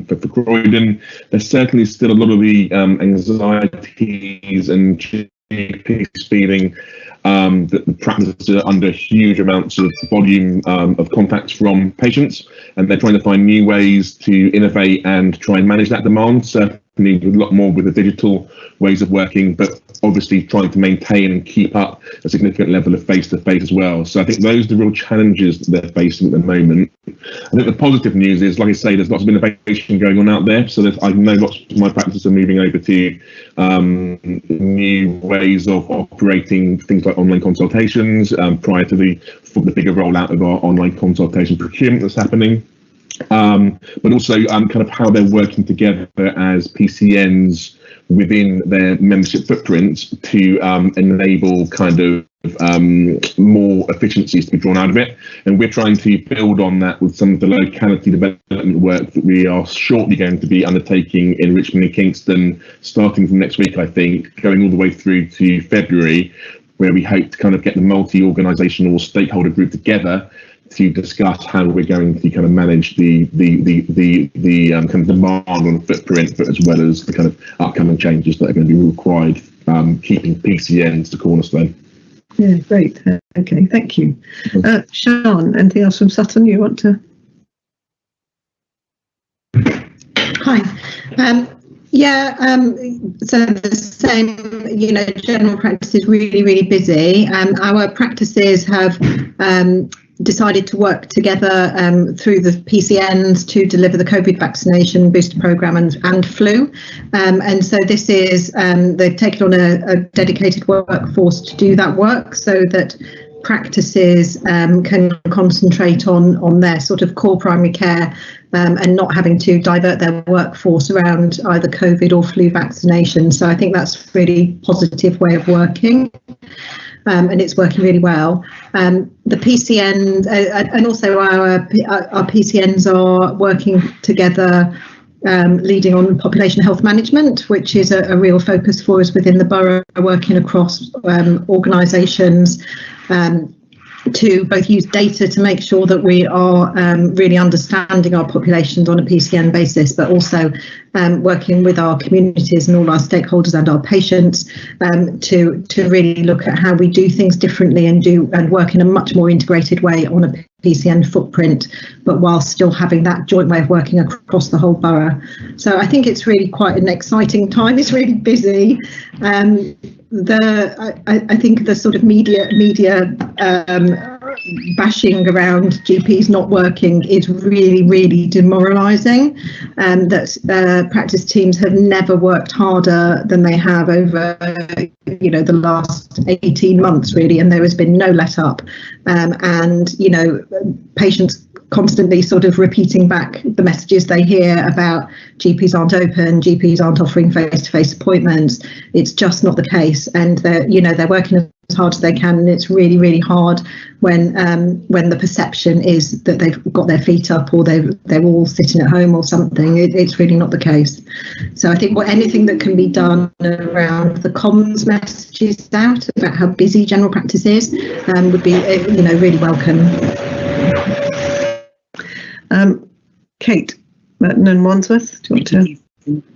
for Croydon. There's certainly still a lot of the anxieties and GPs feeling that the practices are under huge amounts of volume of contacts from patients, and they're trying to find new ways to innovate and try and manage that demand. Certainly a lot more with the digital ways of working, but obviously trying to maintain and keep up a significant level of face-to-face as well. So I think those are the real challenges that they're facing at the moment. I think the positive news is, like I say, there's lots of innovation going on out there. So I know lots of my practices are moving over to new ways of operating things like online consultations prior to the bigger rollout of our online consultation procurement that's happening. But also kind of how they're working together as PCNs within their membership footprint to enable kind of more efficiencies to be drawn out of it. And we're trying to build on that with some of the locality development work that we are shortly going to be undertaking in Richmond and Kingston, starting from next week, I think, going all the way through to February, where we hope to kind of get the multi-organisational stakeholder group together to discuss how we're going to kind of manage the kind of demand on the footprint, but as well as the kind of upcoming changes that are going to be required, keeping PCNs the cornerstone. Yeah, great. Okay, thank you. Sian, anything else from Sutton you want to? Hi. So the same, general practice is really, really busy. Our practices have decided to work together through the PCNs to deliver the COVID vaccination booster programme and flu. And so this is, they've taken on a dedicated workforce to do that work, so that practices can concentrate on their sort of core primary care and not having to divert their workforce around either COVID or flu vaccination. So I think that's a really positive way of working. And it's working really well. The PCN and also our PCNs are working together, leading on population health management, which is a real focus for us within the borough, working across organisations to both use data to make sure that we are really understanding our populations on a PCN basis, but also working with our communities and all our stakeholders and our patients to really look at how we do things differently and work in a much more integrated way on a PCN footprint, but while still having that joint way of working across the whole borough. So I think it's really quite an exciting time. It's really busy. I think the sort of media bashing around GPs not working is really, really demoralising. That practice teams have never worked harder than they have over, the last 18 months, really, and there has been no let up. And patients constantly sort of repeating back the messages they hear about GPs aren't open, GPs aren't offering face-to-face appointments. It's just not the case, and they're working as hard as they can, and it's really, really hard when the perception is that they've got their feet up or they're all sitting at home or something. It's really not the case. So I think anything that can be done around the comms messages out about how busy general practice is would be really welcome. Kate Merton and Wandsworth, do you want to?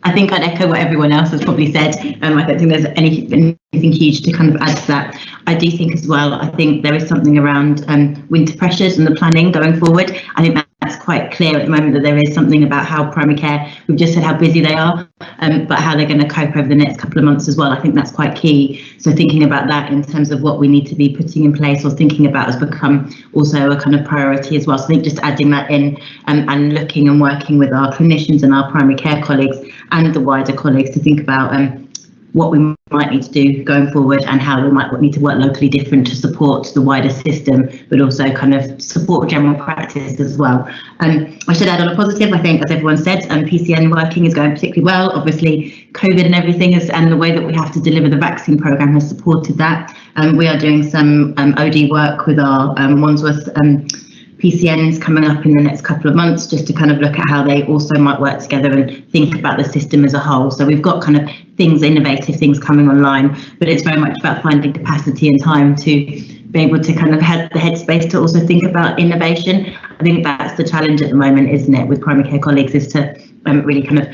I think I'd echo what everyone else has probably said. I don't think there's anything huge to kind of add to that. I do think as well, I think there is something around winter pressures and the planning going forward. I think that's quite clear at the moment, that there is something about how primary care, we've just said how busy they are, but how they're going to cope over the next couple of months as well. I think that's quite key. So thinking about that in terms of what we need to be putting in place or thinking about has become also a kind of priority as well. So I think just adding that in and looking and working with our clinicians and our primary care colleagues and the wider colleagues to think about what we might need to do going forward and how we might need to work locally different to support the wider system, but also kind of support general practice as well. I should add on a positive, I think, as everyone said, PCN working is going particularly well. Obviously, COVID and everything and the way that we have to deliver the vaccine programme has supported that. We are doing some OD work with our Wandsworth PCNs coming up in the next couple of months, just to kind of look at how they also might work together and think about the system as a whole. So we've got kind of innovative things coming online, but it's very much about finding capacity and time to be able to kind of have the headspace to also think about innovation. I think that's the challenge at the moment, isn't it, with primary care colleagues, is to really kind of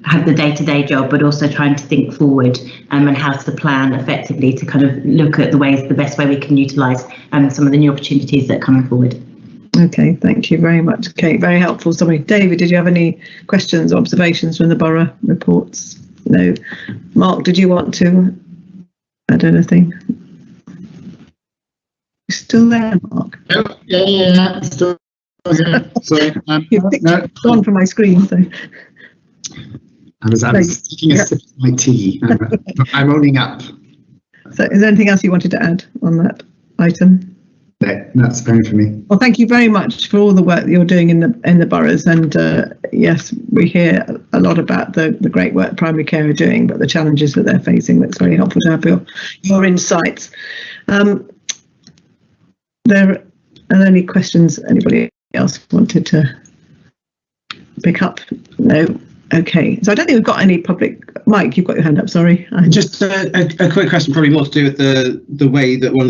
have the day-to-day job, but also trying to think forward and how to plan effectively to kind of look at the best way we can utilise some of the new opportunities that are coming forward. Okay, thank you very much, Kate. Very helpful. Sorry, David, did you have any questions or observations from the borough reports? No. Mark, did you want to add anything? You're still there, Mark? Oh, yeah, still there. Sorry. You've gone from my screen, so. I was taking a sip of my tea. I'm owning up. So is there anything else you wanted to add on that item? No, that's fine for me. Well, thank you very much for all the work that you're doing in the boroughs, and yes, we hear a lot about the great work primary care are doing, but the challenges that they're facing. That's very helpful to have your insights. Are there any questions anybody else wanted to pick up? No. Okay, so I don't think we've got any public. Mike, you've got your hand up. Sorry. Just a quick question, probably more to do with the way that one of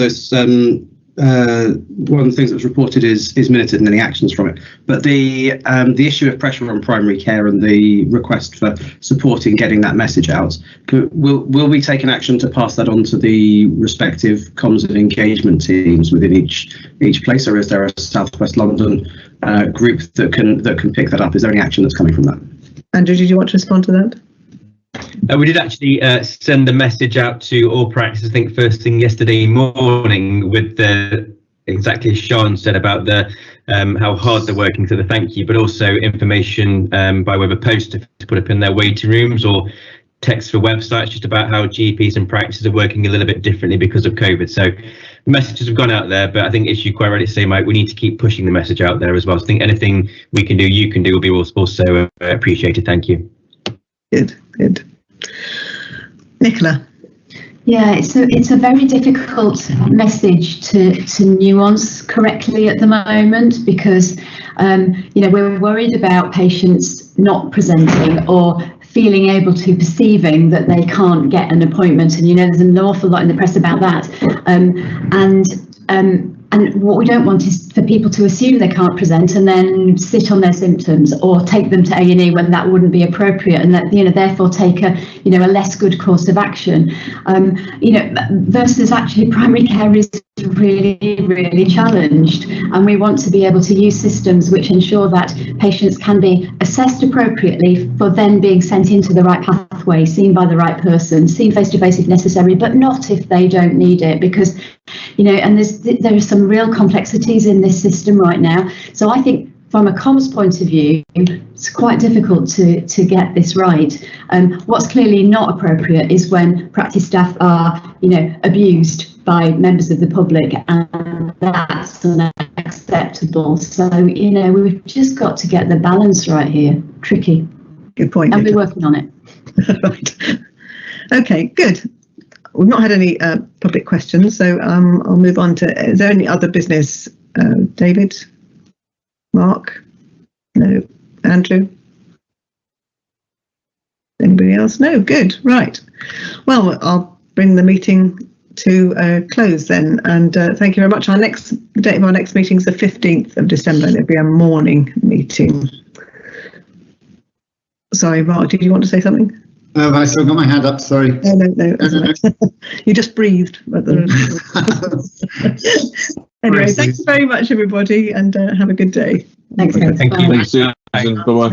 the things that's reported is minuted and any actions from it. But the issue of pressure on primary care and the request for support in getting that message out, will we take an action to pass that on to the respective comms and engagement teams within each place, or is there a South West London group that can pick that up? Is there any action that's coming from that? Andrew, did you want to respond to that? We did actually send a message out to all practice, I think first thing yesterday morning, with exactly as Sean said about how hard they're working, so the thank you, but also information by way of a post to put up in their waiting rooms or text for websites, just about how GPs and practices are working a little bit differently because of COVID. So the messages have gone out there, but I think as you quite rightly say, Mike, we need to keep pushing the message out there as well. So I think anything we can do, you can do, will be also appreciated. Thank you. Good. Nicola. Yeah, it's a very difficult message to nuance correctly at the moment, because we're worried about patients not presenting or feeling able to, perceiving that they can't get an appointment, and there's an awful lot in the press about that, and what we don't want is for people to assume they can't present and then sit on their symptoms or take them to A&E when that wouldn't be appropriate, and that therefore take a less good course of action. Versus actually primary care is really challenged, and we want to be able to use systems which ensure that patients can be assessed appropriately for then being sent into the right pathway, seen by the right person, seen face to face if necessary, but not if they don't need it, because and there are some real complexities in this system right now. So I think from a comms point of view, it's quite difficult to get this right. What's clearly not appropriate is when practice staff are abused by members of the public, and that's unacceptable. So we've just got to get the balance right here. Tricky. Good point. And we're working on it. Right. Okay, good. we've not had any public questions, so I'll move on to, is there any other business? David? Mark? No. Andrew? Anybody else? No, good, right. Well, I'll bring the meeting to a close then, and thank you very much. The date of our next meeting is the 15th of December, and it'll be a morning meeting. Sorry, Mark, did you want to say something? Oh, I still got my hand up, sorry. No. You just breathed. Anyway, thanks very much, everybody, and have a good day. Thanks. Thank you. Thanks, Susan. Bye-bye.